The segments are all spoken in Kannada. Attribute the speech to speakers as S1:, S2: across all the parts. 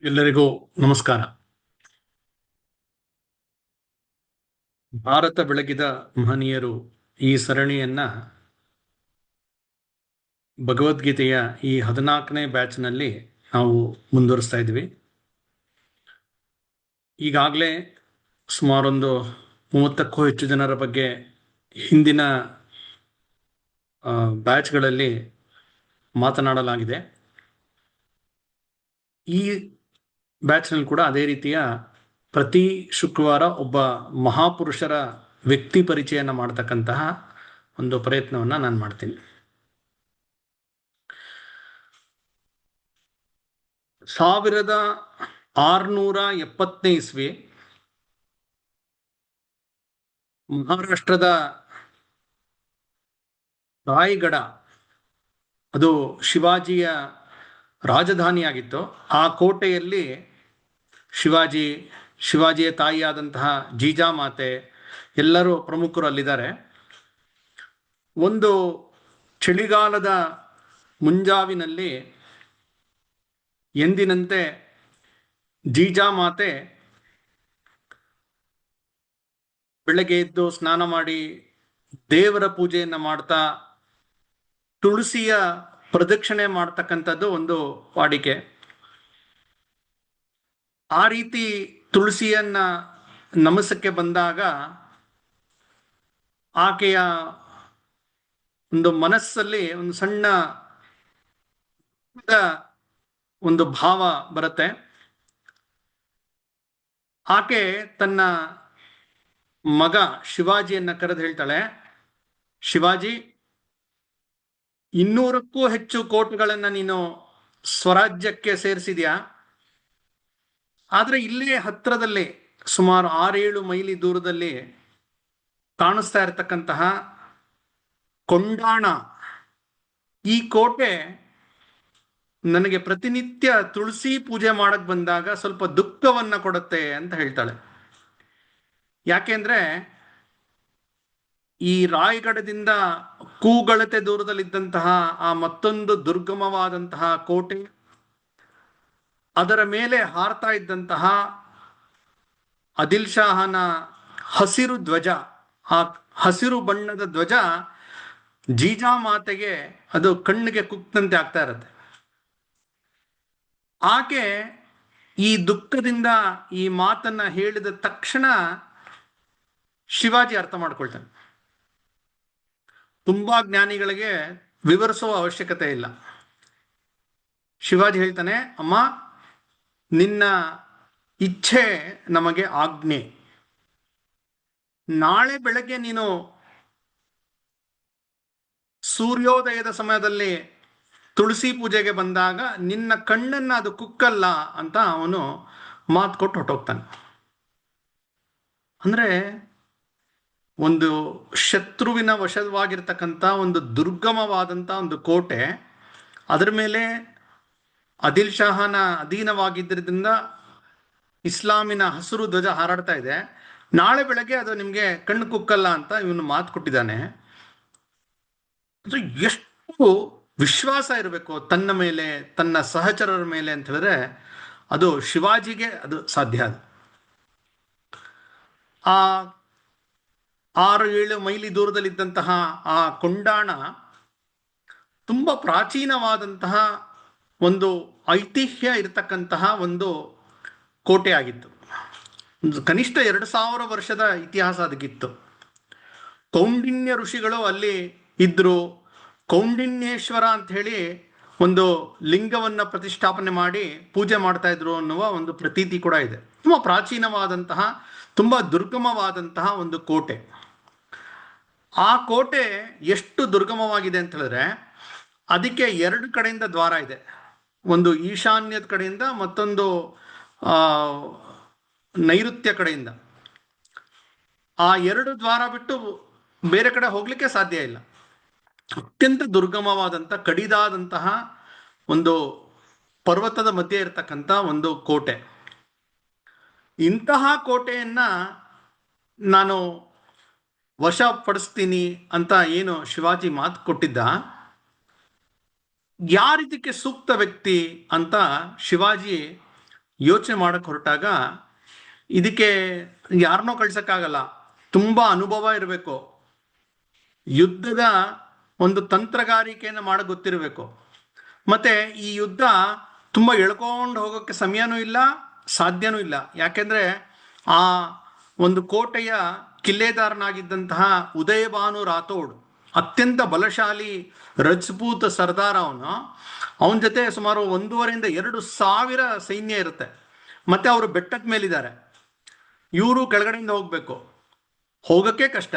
S1: ಎಲ್ಲರಿಗೂ ನಮಸ್ಕಾರ. ಭಾರತ ಬೆಳಗಿದ ಮಹನೀಯರು ಈ ಸರಣಿಯನ್ನ ಭಗವದ್ಗೀತೆಯ ಈ 14ನೇ ಬ್ಯಾಚ್ನಲ್ಲಿ ನಾವು ಮುಂದುವರಿಸ್ತಾ ಇದ್ವಿ. ಈಗಾಗಲೇ ಸುಮಾರೊಂದು 30ಕ್ಕೂ ಹೆಚ್ಚು ಜನರ ಬಗ್ಗೆ ಹಿಂದಿನ ಬ್ಯಾಚ್ಗಳಲ್ಲಿ ಮಾತನಾಡಲಾಗಿದೆ. ಈ ಬ್ಯಾಚ್ನಲ್ಲಿ ಕೂಡ ಅದೇ ರೀತಿಯ ಪ್ರತಿ ಶುಕ್ರವಾರ ಒಬ್ಬ ಮಹಾಪುರುಷರ ವ್ಯಕ್ತಿ ಪರಿಚಯನ ಮಾಡ್ತಕ್ಕಂತಹ ಒಂದು ಪ್ರಯತ್ನವನ್ನ ನಾನು ಮಾಡ್ತೀನಿ. 1670ನೇ ಇಸ್ವಿ ಮಹಾರಾಷ್ಟ್ರದ ರಾಯಗಢ, ಅದು ಶಿವಾಜಿಯ ರಾಜಧಾನಿಯಾಗಿತ್ತು. ಆ ಕೋಟೆಯಲ್ಲಿ ಶಿವಾಜಿಯ ತಾಯಿಯಾದಂತಹ ಜೀಜಾಮಾತೆ ಎಲ್ಲರೂ ಪ್ರಮುಖರು ಅಲ್ಲಿದ್ದಾರೆ. ಒಂದು ಚಳಿಗಾಲದ ಮುಂಜಾವಿನಲ್ಲಿ ಎಂದಿನಂತೆ ಜೀಜಾಮಾತೆ ಬೆಳಗ್ಗೆ ಎದ್ದು ಸ್ನಾನ ಮಾಡಿ ದೇವರ ಪೂಜೆಯನ್ನ ಮಾಡ್ತಾ ತುಳಸಿಯ ಪ್ರದಕ್ಷಿಣೆ ಮಾಡ್ತಕ್ಕಂಥದ್ದು ಒಂದು ವಾಡಿಕೆ. ಆ ರೀತಿ ತುಳಸಿಯನ್ನ ನಮಸಕ್ಕೆ ಬಂದಾಗ ಆಕೆಯ ಒಂದು ಮನಸ್ಸಲ್ಲಿ ಒಂದು ಸಣ್ಣ ಒಂದು ಭಾವ ಬರುತ್ತೆ. ಆಕೆ ತನ್ನ ಮಗ ಶಿವಾಜಿಯನ್ನ ಕರೆದು ಹೇಳ್ತಾಳೆ, ಶಿವಾಜಿ, 200ಕ್ಕೂ ಹೆಚ್ಚು ಕೋಟೆಗಳನ್ನ ನೀನು ಸ್ವರಾಜ್ಯಕ್ಕೆ ಸೇರಿಸಿದ್ಯಾ, ಆದ್ರೆ ಇಲ್ಲೇ ಹತ್ರದಲ್ಲಿ ಸುಮಾರು 6-7 ಮೈಲಿ ದೂರದಲ್ಲಿ ಕಾಣಿಸ್ತಾ ಇರತಕ್ಕಂತಹ ಕೊಂಡಾಣ, ಈ ಕೋಟೆ ನನಗೆ ಪ್ರತಿನಿತ್ಯ ತುಳಸಿ ಪೂಜೆ ಮಾಡಕ್ ಬಂದಾಗ ಸ್ವಲ್ಪ ದುಃಖವನ್ನ ಕೊಡುತ್ತೆ ಅಂತ ಹೇಳ್ತಾಳೆ. ಯಾಕೆಂದ್ರೆ ಈ ರಾಯಗಢದಿಂದ ಕೂಗಳತೆ ದೂರದಲ್ಲಿದ್ದಂತಹ ಆ ಮತ್ತೊಂದು ದುರ್ಗಮವಾದಂತಹ ಕೋಟೆ, ಅದರ ಮೇಲೆ ಹಾರ್ತಾ ಇದ್ದಂತಹ ಆದಿಲ್ ಶಾಹನ ಹಸಿರು ಧ್ವಜ, ಆ ಹಸಿರು ಬಣ್ಣದ ಧ್ವಜ ಜೀಜಾಮಾತೆಗೆ ಅದು ಕಣ್ಣಿಗೆ ಕುಕ್ಕಂತೆ ಆಗ್ತಾ ಇರತ್ತೆ. ಆಕೆ ಈ ದುಃಖದಿಂದ ಈ ಮಾತನ್ನ ಹೇಳಿದ ತಕ್ಷಣ ಶಿವಾಜಿ ಅರ್ಥ ಮಾಡ್ಕೊಳ್ತಾನೆ. ತುಂಬಾ ಜ್ಞಾನಿಗಳಿಗೆ ವಿವರಿಸುವ ಅವಶ್ಯಕತೆ ಇಲ್ಲ. ಶಿವಾಜಿ ಹೇಳ್ತಾನೆ, ಅಮ್ಮ, ನಿನ್ನ ಇಚ್ಛೆ ನಮಗೆ ಆಜ್ಞೆ. ನಾಳೆ ಬೆಳಗ್ಗೆ ನೀನು ಸೂರ್ಯೋದಯದ ಸಮಯದಲ್ಲಿ ತುಳಸಿ ಪೂಜೆಗೆ ಬಂದಾಗ ನಿನ್ನ ಕಣ್ಣನ್ನ ಅದು ಕುಕ್ಕಲ್ಲ ಅಂತ ಅವನು ಮಾತು ಕೊಟ್ಟು ಹೊಟ್ಟೋಗ್ತಾನೆ. ಅಂದ್ರೆ ಒಂದು ಶತ್ರುವಿನ ವಶವಾಗಿರ್ತಕ್ಕಂಥ ಒಂದು ದುರ್ಗಮವಾದಂಥ ಒಂದು ಕೋಟೆ, ಅದರ ಮೇಲೆ ಆದಿಲ್ ಶಾಹನ ಅಧೀನವಾಗಿದ್ದರಿಂದ ಇಸ್ಲಾಮಿನ ಹಸಿರು ಧ್ವಜ ಹಾರಾಡ್ತಾ ಇದೆ. ನಾಳೆ ಬೆಳಗ್ಗೆ ಅದು ನಿಮ್ಗೆ ಕಣ್ಣು ಕುಕ್ಕಲ್ಲ ಅಂತ ಇವನು ಮಾತು ಕೊಟ್ಟಿದ್ದಾನೆ. ಎಷ್ಟು ವಿಶ್ವಾಸ ಇರಬೇಕು ತನ್ನ ಮೇಲೆ, ತನ್ನ ಸಹಚರರ ಮೇಲೆ ಅಂತ ಹೇಳಿದ್ರೆ ಅದು ಶಿವಾಜಿಗೆ ಅದು ಸಾಧ್ಯ. ಅದು ಆ 6-7 ಮೈಲಿ ದೂರದಲ್ಲಿದ್ದಂತಹ ಆ ಕೊಂಡಾಣ ತುಂಬಾ ಪ್ರಾಚೀನವಾದಂತಹ ಒಂದು ಐತಿಹ್ಯ ಇರತಕ್ಕಂತಹ ಒಂದು ಕೋಟೆ ಆಗಿತ್ತು. ಕನಿಷ್ಠ 2000 ವರ್ಷದ ಇತಿಹಾಸ ಅದಕ್ಕಿತ್ತು. ಕೌಂಡಿನ್ಯ ಋಷಿಗಳು ಅಲ್ಲಿ ಇದ್ರು. ಕೌಂಡಿನ್ಯೇಶ್ವರ ಅಂತ ಹೇಳಿ ಒಂದು ಲಿಂಗವನ್ನ ಪ್ರತಿಷ್ಠಾಪನೆ ಮಾಡಿ ಪೂಜೆ ಮಾಡ್ತಾ ಇದ್ರು ಅನ್ನುವ ಒಂದು ಪ್ರತೀತಿ ಕೂಡ ಇದೆ. ತುಂಬಾ ಪ್ರಾಚೀನವಾದಂತಹ, ತುಂಬಾ ದುರ್ಗಮವಾದಂತಹ ಒಂದು ಕೋಟೆ. ಆ ಕೋಟೆ ಎಷ್ಟು ದುರ್ಗಮವಾಗಿದೆ ಅಂತ ಹೇಳಿದ್ರೆ ಅದಕ್ಕೆ 2 ಕಡೆಯಿಂದ ದ್ವಾರ ಇದೆ. ಒಂದು ಈಶಾನ್ಯದ ಕಡೆಯಿಂದ, ಮತ್ತೊಂದು ನೈಋತ್ಯ ಕಡೆಯಿಂದ. ಆ 2 ದ್ವಾರ ಬಿಟ್ಟು ಬೇರೆ ಕಡೆ ಹೋಗ್ಲಿಕ್ಕೆ ಸಾಧ್ಯ ಇಲ್ಲ. ಅತ್ಯಂತ ದುರ್ಗಮವಾದಂಥ, ಕಡಿದಾದಂತಹ ಒಂದು ಪರ್ವತದ ಮಧ್ಯೆ ಇರತಕ್ಕಂಥ ಒಂದು ಕೋಟೆ. ಇಂತಹ ಕೋಟೆಯನ್ನ ನಾನು ವಶಪಡಿಸ್ತೀನಿ ಅಂತ ಏನು ಶಿವಾಜಿ ಮಾತು ಕೊಟ್ಟಿದ್ದ, ಯಾರಿದಕ್ಕೆ ಸೂಕ್ತ ವ್ಯಕ್ತಿ ಅಂತ ಶಿವಾಜಿ ಯೋಚನೆ ಮಾಡಕ್ಕೆ ಹೊರಟಾಗ ಇದಕ್ಕೆ ಯಾರನ್ನೋ ಕಳ್ಸಕ್ಕಾಗಲ್ಲ, ತುಂಬಾ ಅನುಭವ ಇರಬೇಕು, ಯುದ್ಧದ ಒಂದು ತಂತ್ರಗಾರಿಕೆಯನ್ನು ಮಾಡ ಗೊತ್ತಿರಬೇಕು. ಮತ್ತೆ ಈ ಯುದ್ಧ ತುಂಬ ಎಳ್ಕೊಂಡು ಹೋಗೋಕ್ಕೆ ಸಮಯನೂ ಇಲ್ಲ, ಸಾಧ್ಯನೂ ಇಲ್ಲ. ಯಾಕೆಂದ್ರೆ ಆ ಒಂದು ಕೋಟೆಯ ಕಿಲ್ಲೆದಾರನಾಗಿದ್ದಂತಹ ಉದಯಭಾನು ರಾಥೋಡ್ ಅತ್ಯಂತ ಬಲಶಾಲಿ ರಜಪೂತ್ ಸರ್ದಾರ. ಅವನ ಜೊತೆ ಸುಮಾರು 1,500-2,000 ಸೈನ್ಯ ಇರುತ್ತೆ. ಮತ್ತೆ ಅವರು ಬೆಟ್ಟದ ಮೇಲಿದ್ದಾರೆ, ಇವರು ಕೆಳಗಡೆಯಿಂದ ಹೋಗ್ಬೇಕು, ಹೋಗಕ್ಕೆ ಕಷ್ಟ.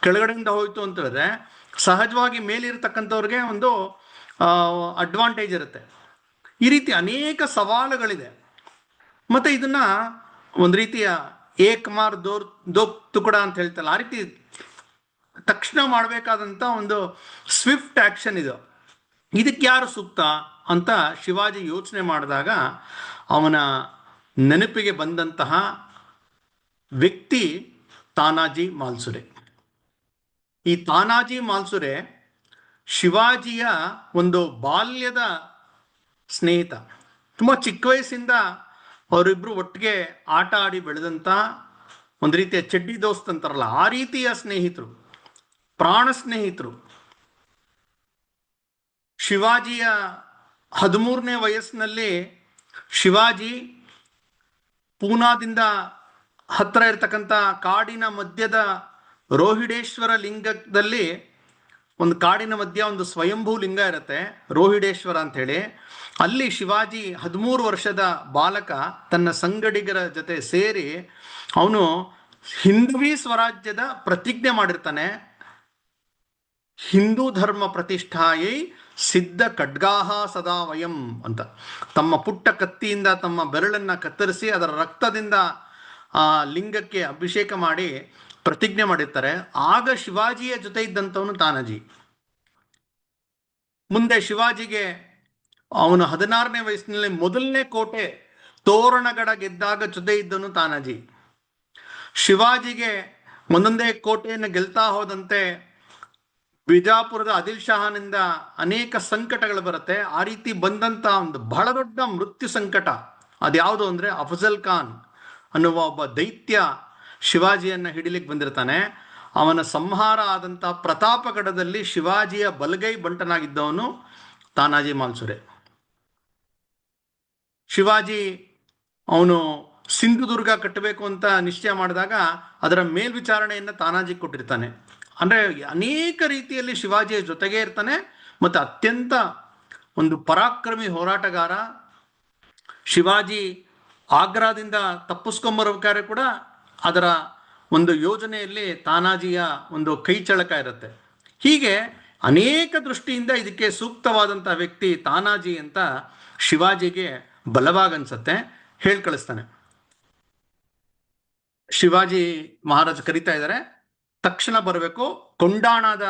S1: ಕೆಳಗಡೆಯಿಂದ ಹೋಯ್ತು ಅಂತ ಹೇಳಿದ್ರೆ ಸಹಜವಾಗಿ ಮೇಲಿರ್ತಕ್ಕಂಥವ್ರಿಗೆ ಒಂದು ಅಡ್ವಾಂಟೇಜ್ ಇರುತ್ತೆ. ಈ ರೀತಿ ಅನೇಕ ಸವಾಲುಗಳಿದೆ. ಮತ್ತೆ ಇದನ್ನ ಒಂದು ರೀತಿಯ ಏಕ್ ಮಾರ್ ದೋ ತುಕಡ ಅಂತ ಹೇಳ್ತಲ್ಲ, ಆ ರೀತಿ ತಕ್ಷಣ ಮಾಡಬೇಕಾದಂಥ ಒಂದು ಸ್ವಿಫ್ಟ್ ಆಕ್ಷನ್ ಇದು. ಇದಕ್ಕೆ ಯಾರು ಸೂಕ್ತ ಅಂತ ಶಿವಾಜಿ ಯೋಚನೆ ಮಾಡಿದಾಗ ಅವನ ನೆನಪಿಗೆ ಬಂದಂತಹ ವ್ಯಕ್ತಿ ತಾನಾಜಿ ಮಾಲ್ಸುರೆ. ಈ ತಾನಾಜಿ ಮಾಲ್ಸುರೆ ಶಿವಾಜಿಯ ಒಂದು ಬಾಲ್ಯದ ಸ್ನೇಹಿತ. ತುಂಬ ಚಿಕ್ಕ ವಯಸ್ಸಿಂದ ಅವರಿಬ್ರು ಒಟ್ಟಿಗೆ ಆಟ ಆಡಿ ಬೆಳೆದಂಥ ಒಂದು ರೀತಿಯ ಚಡ್ಡಿ ದೋಸ್ತ್ ಅಂತಾರಲ್ಲ, ಆ ರೀತಿಯ ಸ್ನೇಹಿತರು, ಪ್ರಾಣ ಸ್ನೇಹಿತರು. ಶಿವಾಜಿಯ 13ನೇ ವಯಸ್ಸಿನಲ್ಲಿ ಶಿವಾಜಿ ಪೂನಾದಿಂದ ಹತ್ತಿರ ಇರತಕ್ಕಂಥ ಕಾಡಿನ ಮಧ್ಯದ ರೋಹಿಡೇಶ್ವರ ಲಿಂಗದಲ್ಲಿ, ಒಂದು ಕಾಡಿನ ಮಧ್ಯ ಒಂದು ಸ್ವಯಂಭೂ ಲಿಂಗ ಇರುತ್ತೆ ರೋಹಿಡೇಶ್ವರ ಅಂತ ಹೇಳಿ. ಅಲ್ಲಿ ಶಿವಾಜಿ 13 ವರ್ಷದ ಬಾಲಕ ತನ್ನ ಸಂಗಡಿಗರ ಜೊತೆ ಸೇರಿ ಅವನು ಹಿಂದವಿ ಸ್ವರಾಜ್ಯದ ಪ್ರತಿಜ್ಞೆ ಮಾಡಿರ್ತಾನೆ. ಹಿಂದೂ ಧರ್ಮ ಪ್ರತಿಷ್ಠಾಯೈ ಸಿದ್ಧ ಖಡ್ಗಾಹ ಸದಾ ವಯಂ ಅಂತ. ತಮ್ಮ ಪುಟ್ಟ ಕತ್ತಿಯಿಂದ ತಮ್ಮ ಬೆರಳನ್ನ ಕತ್ತರಿಸಿ ಅದರ ರಕ್ತದಿಂದ ಆ ಲಿಂಗಕ್ಕೆ ಅಭಿಷೇಕ ಮಾಡಿ ಪ್ರತಿಜ್ಞೆ ಮಾಡಿರ್ತಾರೆ. ಆಗ ಶಿವಾಜಿಯ ಜೊತೆ ಇದ್ದಂಥವನು ತಾನಾಜಿ. ಮುಂದೆ ಶಿವಾಜಿಗೆ ಅವನು 16ನೇ ವಯಸ್ಸಿನಲ್ಲಿ ಮೊದಲನೇ ಕೋಟೆ ತೋರಣಗಡ ಗೆದ್ದಾಗ ಜೊತೆ ಇದ್ದವನು ತಾನಾಜಿ. ಶಿವಾಜಿಗೆ ಒಂದೊಂದೇ ಕೋಟೆಯನ್ನು ಗೆಲ್ತಾ ಹೋದಂತೆ ಬಿಜಾಪುರದ ಆದಿಲ್ ಶಾಹನಿಂದ ಅನೇಕ ಸಂಕಟಗಳು ಬರುತ್ತೆ. ಆ ರೀತಿ ಬಂದಂತ ಒಂದು ಬಹಳ ದೊಡ್ಡ ಮೃತ್ಯು ಸಂಕಟ ಅದ್ಯಾವುದು ಅಂದ್ರೆ ಅಫಜಲ್ ಖಾನ್ ಅನ್ನುವ ಒಬ್ಬ ದೈತ್ಯ ಶಿವಾಜಿಯನ್ನ ಹಿಡಿಲಿಕ್ಕೆ ಬಂದಿರ್ತಾನೆ. ಅವನ ಸಂಹಾರ ಆದಂತ ಪ್ರತಾಪಗಢದಲ್ಲಿ ಶಿವಾಜಿಯ ಬಲಗೈ ಬಂಟನಾಗಿದ್ದವನು ತಾನಾಜಿ ಮಾಲ್ಸುರೆ. ಶಿವಾಜಿ ಅವನು ಸಿಂಧುದುರ್ಗ ಕಟ್ಟಬೇಕು ಅಂತ ನಿಶ್ಚಯ ಮಾಡಿದಾಗ ಅದರ ಮೇಲ್ವಿಚಾರಣೆಯನ್ನು ತಾನಾಜಿ ಕೊಟ್ಟಿರ್ತಾನೆ. ಅಂದ್ರೆ ಅನೇಕ ರೀತಿಯಲ್ಲಿ ಶಿವಾಜಿಯ ಜೊತೆಗೆ ಇರ್ತಾನೆ. ಮತ್ತು ಅತ್ಯಂತ ಒಂದು ಪರಾಕ್ರಮಿ ಹೋರಾಟಗಾರ. ಶಿವಾಜಿ ಆಗ್ರಾದಿಂದ ತಪ್ಪಿಸ್ಕೊಂಬರ್ಬೇಕಾದ್ರೆ ಕೂಡ ಅದರ ಒಂದು ಯೋಜನೆಯಲ್ಲಿ ತಾನಾಜಿಯ ಒಂದು ಕೈ ಚಳಕ ಇರುತ್ತೆ. ಹೀಗೆ ಅನೇಕ ದೃಷ್ಟಿಯಿಂದ ಇದಕ್ಕೆ ಸೂಕ್ತವಾದಂತಹ ವ್ಯಕ್ತಿ ತಾನಾಜಿ ಅಂತ ಶಿವಾಜಿಗೆ ಬಲವಾಗನ್ಸತ್ತೆ. ಹೇಳಿ ಕಳಿಸ್ತಾನೆ. ಶಿವಾಜಿ ಮಹಾರಾಜ ಕರಿತಾ ಇದ್ದಾರೆ, ತಕ್ಷಣ ಬರಬೇಕು, ಕೊಂಡಾಣದ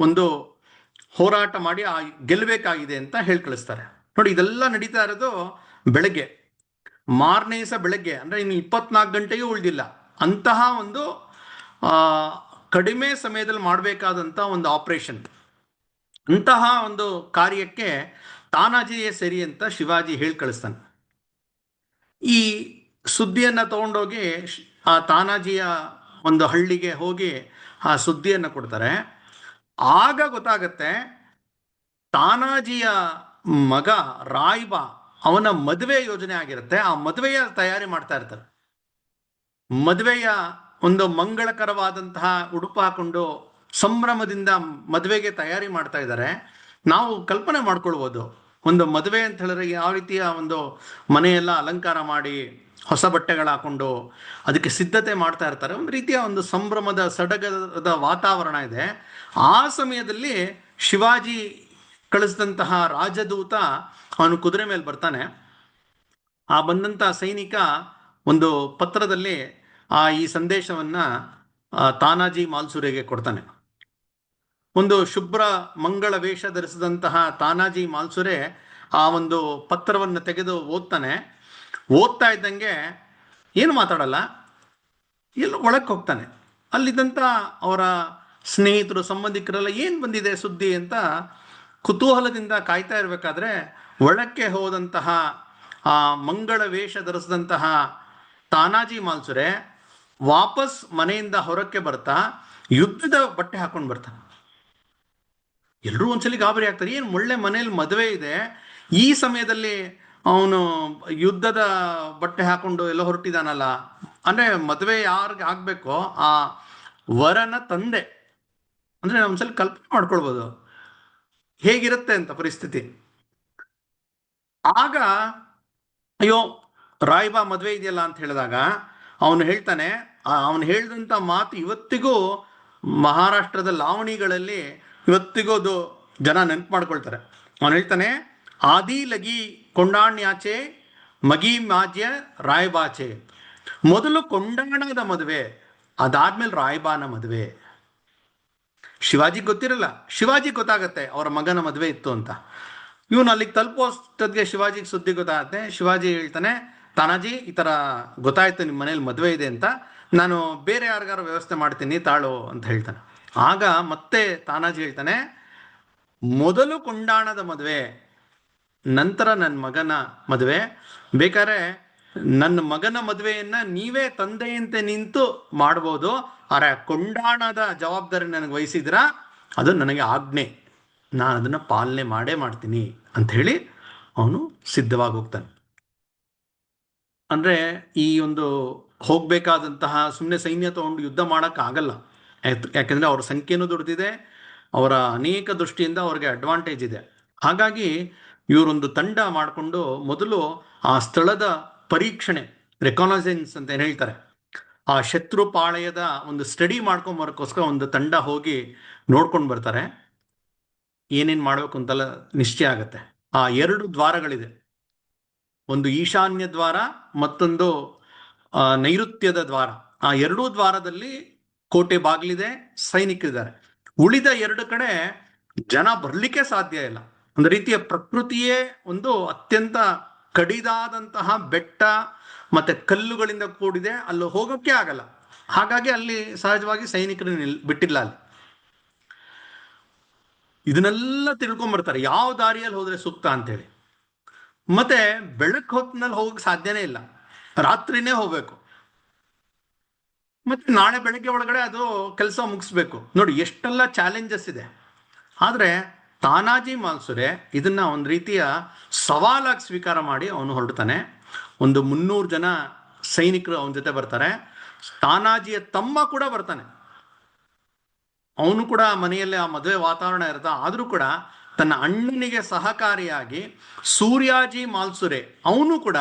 S1: ಒಂದು ಹೋರಾಟ ಮಾಡಿ ಗೆಲ್ಲಬೇಕಾಗಿದೆ ಅಂತ ಹೇಳಿ ಕಳಿಸ್ತಾರೆ. ನೋಡಿ, ಇದೆಲ್ಲ ನಡೀತಾ ಇರೋದು ಬೆಳಗ್ಗೆ, ಮಾರನೇ ದಿವಸ ಬೆಳಗ್ಗೆ, ಅಂದ್ರೆ ಇನ್ನು 24 ಗಂಟೆಯೂ ಉಳಿದಿಲ್ಲ. ಅಂತಹ ಒಂದು ಕಡಿಮೆ ಸಮಯದಲ್ಲಿ ಮಾಡಬೇಕಾದಂಥ ಒಂದು ಆಪರೇಷನ್, ಅಂತಹ ಒಂದು ಕಾರ್ಯಕ್ಕೆ ತಾನಾಜಿಯೇ ಸರಿ ಅಂತ ಶಿವಾಜಿ ಹೇಳಿ ಕಳಿಸ್ತಾನೆ. ಈ ಸುದ್ದಿಯನ್ನು ತಗೊಂಡೋಗಿ ಆ ತಾನಾಜಿಯ ಒಂದು ಹಳ್ಳಿಗೆ ಹೋಗಿ ಆ ಸುದ್ದಿಯನ್ನು ಕೊಡ್ತಾರೆ. ಆಗ ಗೊತ್ತಾಗತ್ತೆ ತಾನಾಜಿಯ ಮಗ ರಾಯ್ಬಾ ಅವನ ಮದುವೆ ಯೋಜನೆ ಆಗಿರುತ್ತೆ. ಆ ಮದುವೆಯ ತಯಾರಿ ಮಾಡ್ತಾ ಇರ್ತಾರೆ. ಮದುವೆಯ ಒಂದು ಮಂಗಳಕರವಾದಂತಹ ಉಡುಪು ಹಾಕೊಂಡು ಸಂಭ್ರಮದಿಂದ ಮದುವೆಗೆ ತಯಾರಿ ಮಾಡ್ತಾ ಇದ್ದಾರೆ. ನಾವು ಕಲ್ಪನೆ ಮಾಡ್ಕೊಳ್ಬೋದು, ಒಂದು ಮದುವೆ ಅಂತ ಹೇಳಿದ್ರೆ ಯಾವ ರೀತಿಯ ಒಂದು ಮನೆಯೆಲ್ಲ ಅಲಂಕಾರ ಮಾಡಿ ಹೊಸ ಬಟ್ಟೆಗಳು ಹಾಕೊಂಡು ಅದಕ್ಕೆ ಸಿದ್ಧತೆ ಮಾಡ್ತಾ ಇರ್ತಾರೆ. ಒಂದು ರೀತಿಯ ಒಂದು ಸಂಭ್ರಮದ ಸಡಗರದ ವಾತಾವರಣ ಇದೆ. ಆ ಸಮಯದಲ್ಲಿ ಶಿವಾಜಿ ಕಳಿಸಿದಂತಹ ರಾಜದೂತ ಅವನು ಕುದುರೆ ಮೇಲೆ ಬರ್ತಾನೆ. ಆ ಬಂದಂಥ ಸೈನಿಕ ಒಂದು ಪತ್ರದಲ್ಲಿ ಈ ಸಂದೇಶವನ್ನ ತಾನಾಜಿ ಮಾಲ್ಸುರೆಗೆ ಕೊಡ್ತಾನೆ. ಒಂದು ಶುಭ್ರ ಮಂಗಳ ವೇಷ ಧರಿಸಿದಂತಹ ತಾನಾಜಿ ಮಾಲ್ಸುರೆ ಆ ಒಂದು ಪತ್ರವನ್ನು ತೆಗೆದು ಓದ್ತಾನೆ. ಓದ್ತಾ ಇದ್ದಂಗೆ ಏನು ಮಾತಾಡಲ್ಲ, ಎಲ್ಲ ಒಳಕ್ಕೆ ಹೋಗ್ತಾನೆ. ಅಲ್ಲಿದ್ದಂಥ ಅವರ ಸ್ನೇಹಿತರು ಸಂಬಂಧಿಕರೆಲ್ಲ ಏನು ಬಂದಿದೆ ಸುದ್ದಿ ಅಂತ ಕುತೂಹಲದಿಂದ ಕಾಯ್ತಾ ಇರಬೇಕಾದ್ರೆ ಒಳಕ್ಕೆ ಹೋದಂತಹ ಆ ಮಂಗಳ ವೇಷ ಧರಿಸಿದಂತಹ ತಾನಾಜಿ ಮಾಲ್ಸುರೆ ವಾಪಸ್ ಮನೆಯಿಂದ ಹೊರಕ್ಕೆ ಬರ್ತಾ ಯುದ್ಧದ ಬಟ್ಟೆ ಹಾಕೊಂಡು ಬರ್ತಾನೆ. ಎಲ್ಲರೂ ಒಂದ್ಸಲಿ ಗಾಬರಿ ಆಗ್ತಾರೆ, ಏನು ಒಳ್ಳೆ ಮನೇಲಿ ಮದುವೆ ಇದೆ, ಈ ಸಮಯದಲ್ಲಿ ಅವನು ಯುದ್ಧದ ಬಟ್ಟೆ ಹಾಕೊಂಡು ಎಲ್ಲ ಹೊರಟಿದಾನಲ್ಲ. ಅಂದ್ರೆ ಮದುವೆ ಯಾರಿಗೆ ಆಗ್ಬೇಕೋ ಆ ವರನ ತಂದೆ, ಅಂದ್ರೆ ಒಂದ್ಸಲ ಕಲ್ಪನೆ ಮಾಡ್ಕೊಳ್ಬೋದು ಹೇಗಿರುತ್ತೆ ಅಂತ ಪರಿಸ್ಥಿತಿ. ಆಗ ಅಯ್ಯೋ ರಾಯ್ಬಾ ಮದುವೆ ಇದೆಯಲ್ಲ ಅಂತ ಹೇಳಿದಾಗ ಅವನು ಹೇಳ್ತಾನೆ, ಅವನು ಹೇಳಿದಂಥ ಮಾತು ಇವತ್ತಿಗೂ ಮಹಾರಾಷ್ಟ್ರದ ಲಾವಣಿಗಳಲ್ಲಿ ಇವತ್ತಿಗೂ ಅದು ಜನ ನೆನ್ಪು ಮಾಡ್ಕೊಳ್ತಾರೆ. ಅವನು ಹೇಳ್ತಾನೆ, ಆದಿ ಲಗಿ ಕೊಂಡಾಣ್ಯಾಚೆ ಮಗಿ ಮಾಜ್ಯ ರಾಯ್ಬಾಚೆ. ಮೊದಲು ಕೊಂಡಾಣದ ಮದುವೆ, ಅದಾದ್ಮೇಲೆ ರಾಯ್ಬಾನ ಮದುವೆ. ಶಿವಾಜಿ ಗೊತ್ತಿರಲ್ಲ, ಶಿವಾಜಿ ಗೊತ್ತಾಗತ್ತೆ ಅವರ ಮಗನ ಮದುವೆ ಇತ್ತು ಅಂತ. ಇವನು ಅಲ್ಲಿಗೆ ತಲುಪೋಷ್ಟೊತ್ತಿಗೆ ಶಿವಾಜಿಗೆ ಸುದ್ದಿ ಗೊತ್ತಾಗತ್ತೆ. ಶಿವಾಜಿ ಹೇಳ್ತಾನೆ, ತಾನಾಜಿ ಈ ಥರ ಗೊತ್ತಾಯ್ತು ನಿಮ್ಮ ಮನೇಲಿ ಮದುವೆ ಇದೆ ಅಂತ, ನಾನು ಬೇರೆ ಯಾರಿಗಾರು ವ್ಯವಸ್ಥೆ ಮಾಡ್ತೀನಿ ತಾಳು ಅಂತ ಹೇಳ್ತಾನೆ. ಆಗ ಮತ್ತೆ ತಾನಾಜಿ ಹೇಳ್ತಾನೆ, ಮೊದಲು ಕೊಂಡಾಣದ ಮದುವೆ, ನಂತರ ನನ್ನ ಮಗನ ಮದುವೆ. ಬೇಕಾದ್ರೆ ನನ್ನ ಮಗನ ಮದುವೆಯನ್ನ ನೀವೇ ತಂದೆಯಂತೆ ನಿಂತು ಮಾಡ್ಬೋದು, ಆದರೆ ಕೊಂಡಾಣದ ಜವಾಬ್ದಾರಿ ನನಗೆ ವಹಿಸಿದ್ರ ಅದು ನನಗೆ ಆಜ್ಞೆ, ನಾನು ಅದನ್ನು ಪಾಲನೆ ಮಾಡೇ ಮಾಡ್ತೀನಿ ಅಂತ ಹೇಳಿ ಅವನು ಸಿದ್ಧವಾಗಿ ಹೋಗ್ತಾನೆ. ಅಂದರೆ ಈ ಒಂದು ಹೋಗಬೇಕಾದಂತಹ ಸುಮ್ಮನೆ ಸೈನ್ಯ ತಗೊಂಡು ಯುದ್ಧ ಮಾಡೋಕ್ಕಾಗಲ್ಲ. ಯಾಕೆಂದರೆ ಅವರ ಸಂಖ್ಯೆನೂ ದೊಡ್ಡದಿದೆ, ಅವರ ಅನೇಕ ದೃಷ್ಟಿಯಿಂದ ಅವ್ರಿಗೆ ಅಡ್ವಾಂಟೇಜ್ ಇದೆ. ಹಾಗಾಗಿ ಇವರೊಂದು ತಂಡ ಮಾಡಿಕೊಂಡು ಮೊದಲು ಆ ಸ್ಥಳದ ಪರೀಕ್ಷಣೆ, ರೆಕಾನಸೆನ್ಸ್ ಅಂತ ಏನು ಹೇಳ್ತಾರೆ, ಆ ಶತ್ರು ಪಾಳೆಯದ ಒಂದು ಸ್ಟಡಿ ಮಾಡ್ಕೊಂಬರೋಕ್ಕೋಸ್ಕರ ಒಂದು ತಂಡ ಹೋಗಿ ನೋಡ್ಕೊಂಡು ಬರ್ತಾರೆ. ಏನೇನು ಮಾಡಬೇಕು ಅಂತೆಲ್ಲ ನಿಶ್ಚಯ ಆಗತ್ತೆ. ಆ 2 ದ್ವಾರಗಳಿದೆ, ಒಂದು ಈಶಾನ್ಯ ದ್ವಾರ, ಮತ್ತೊಂದು ನೈಋತ್ಯದ ದ್ವಾರ. ಆ 2 ದ್ವಾರದಲ್ಲಿ ಕೋಟೆ ಬಾಗಿಲಿದೆ, ಸೈನಿಕರಿದ್ದಾರೆ. ಉಳಿದ 2 ಕಡೆ ಜನ ಬರಲಿಕ್ಕೆ ಸಾಧ್ಯ ಇಲ್ಲ. ಒಂದು ರೀತಿಯ ಪ್ರಕೃತಿಯೇ ಒಂದು ಅತ್ಯಂತ ಕಡಿದಾದಂತಹ ಬೆಟ್ಟ ಮತ್ತೆ ಕಲ್ಲುಗಳಿಂದ ಕೂಡಿದೆ, ಅಲ್ಲಿ ಹೋಗೋಕ್ಕೆ ಆಗಲ್ಲ. ಹಾಗಾಗಿ ಅಲ್ಲಿ ಸಹಜವಾಗಿ ಸೈನಿಕರು ಬಿಟ್ಟಿಲ್ಲ ಅಲ್ಲಿ. ಇದನ್ನೆಲ್ಲ ತಿಳ್ಕೊಂಬರ್ತಾರೆ ಯಾವ ದಾರಿಯಲ್ಲಿ ಹೋದ್ರೆ ಸೂಕ್ತ ಅಂತೇಳಿ. ಮತ್ತೆ ಬೆಳಕು ಹೊತ್ತಿನಲ್ಲಿ ಹೋಗಕ್ಕೆ ಸಾಧ್ಯನೇ ಇಲ್ಲ, ರಾತ್ರಿನೇ ಹೋಗ್ಬೇಕು, ಮತ್ತೆ ನಾಳೆ ಬೆಳಗ್ಗೆ ಒಳಗಡೆ ಅದು ಕೆಲಸ ಮುಗಿಸ್ಬೇಕು. ನೋಡಿ ಎಷ್ಟೆಲ್ಲ ಚಾಲೆಂಜಸ್ ಇದೆ. ಆದರೆ ತಾನಾಜಿ ಮಾಲ್ಸುರೆ ಇದನ್ನ ಒಂದು ರೀತಿಯ ಸವಾಲಾಗಿ ಸ್ವೀಕಾರ ಮಾಡಿ ಅವನು ಹೊರಡ್ತಾನೆ. ಒಂದು 300 ಜನ ಸೈನಿಕರು ಅವನ ಜೊತೆ ಬರ್ತಾರೆ. ತಾನಾಜಿಯ ತಮ್ಮ ಕೂಡ ಬರ್ತಾನೆ. ಅವನು ಕೂಡ ಮನೆಯಲ್ಲಿ ಆ ಮದುವೆ ವಾತಾವರಣ ಇರುತ್ತೆ, ಆದರೂ ಕೂಡ ತನ್ನ ಅಣ್ಣನಿಗೆ ಸಹಕಾರಿಯಾಗಿ ಸೂರ್ಯಾಜಿ ಮಾಲ್ಸುರೆ ಅವನು ಕೂಡ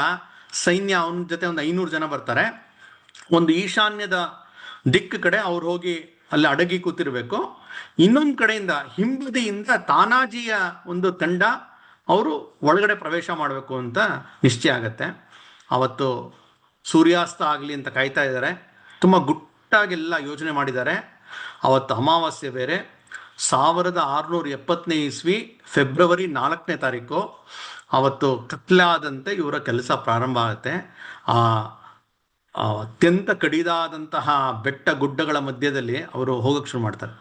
S1: ಸೈನ್ಯ ಅವನ ಜೊತೆ ಒಂದು 500 ಜನ ಬರ್ತಾರೆ. ಒಂದು ಈಶಾನ್ಯದ ದಿಕ್ಕು ಕಡೆ ಅವ್ರು ಹೋಗಿ ಅಲ್ಲಿ ಅಡಗಿ ಕೂತಿರ್ಬೇಕು. ಇನ್ನೊಂದು ಕಡೆಯಿಂದ ಹಿಂಬದಿಯಿಂದ ತಾನಾಜಿಯ ಒಂದು ತಂಡ ಅವರು ಒಳಗಡೆ ಪ್ರವೇಶ ಮಾಡಬೇಕು ಅಂತ ನಿಶ್ಚಯ ಆಗತ್ತೆ. ಅವತ್ತು ಸೂರ್ಯಾಸ್ತ ಆಗಲಿ ಅಂತ ಕಾಯ್ತಾ ಇದ್ದಾರೆ. ತುಂಬ ಗುಟ್ಟಾಗೆಲ್ಲ ಯೋಚನೆ ಮಾಡಿದ್ದಾರೆ. ಅವತ್ತು ಅಮಾವಾಸ್ಯೆ ಬೇರೆ, 1670 ಇಸ್ವಿ ಫೆಬ್ರವರಿ 4ನೇ ತಾರೀಕು. ಅವತ್ತು ಕತ್ಲಾದಂತೆ ಇವರ ಕೆಲಸ ಪ್ರಾರಂಭ ಆಗುತ್ತೆ. ಆ ಅತ್ಯಂತ ಕಡಿದಾದಂತಹ ಬೆಟ್ಟ ಗುಡ್ಡಗಳ ಮಧ್ಯದಲ್ಲಿ ಅವರು ಹೋಗಕ್ಕೆ ಶುರು ಮಾಡ್ತಾರೆ.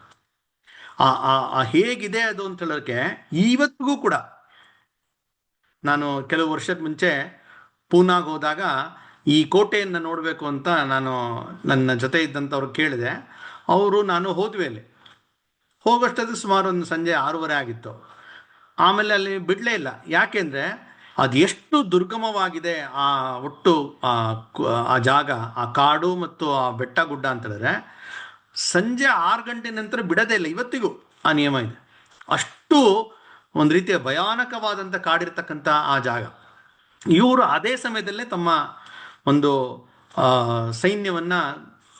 S1: ಹೇಗಿದೆ ಅದು ಅಂತ ಹೇಳೋಕ್ಕೆ ಇವತ್ತಿಗೂ ಕೂಡ, ನಾನು ಕೆಲವು ವರ್ಷದ ಮುಂಚೆ ಪೂನಾಗೆ ಹೋದಾಗ ಈ ಕೋಟೆಯನ್ನು ನೋಡಬೇಕು ಅಂತ ನಾನು ನನ್ನ ಜೊತೆ ಇದ್ದಂಥವ್ರು ಕೇಳಿದೆ. ಅವರು ನಾನು ಹೋದ್ವಿ. ಅಲ್ಲಿ ಹೋಗೋಷ್ಟೊತ್ತಿಗೆ ಸುಮಾರು ಒಂದು ಸಂಜೆ 6:30 ಆಗಿತ್ತು. ಆಮೇಲೆ ಅಲ್ಲಿ ಬಿಡಲೇ ಇಲ್ಲ. ಯಾಕೆಂದರೆ ಅದು ಎಷ್ಟು ದುರ್ಗಮವಾಗಿದೆ ಆ ಒಟ್ಟು ಆ ಜಾಗ, ಆ ಕಾಡು ಮತ್ತು ಆ ಬೆಟ್ಟ ಗುಡ್ಡ ಅಂತ ಹೇಳಿದ್ರೆ ಸಂಜೆ 6 ಗಂಟೆ ನಂತರ ಬಿಡೋದೇ ಇಲ್ಲ. ಇವತ್ತಿಗೂ ಆ ನಿಯಮ ಇದೆ. ಅಷ್ಟು ಒಂದು ರೀತಿಯ ಭಯಾನಕವಾದಂಥ ಕಾಡಿರ್ತಕ್ಕಂಥ ಆ ಜಾಗ. ಇವರು ಅದೇ ಸಮಯದಲ್ಲೇ ತಮ್ಮ ಒಂದು ಸೈನ್ಯವನ್ನು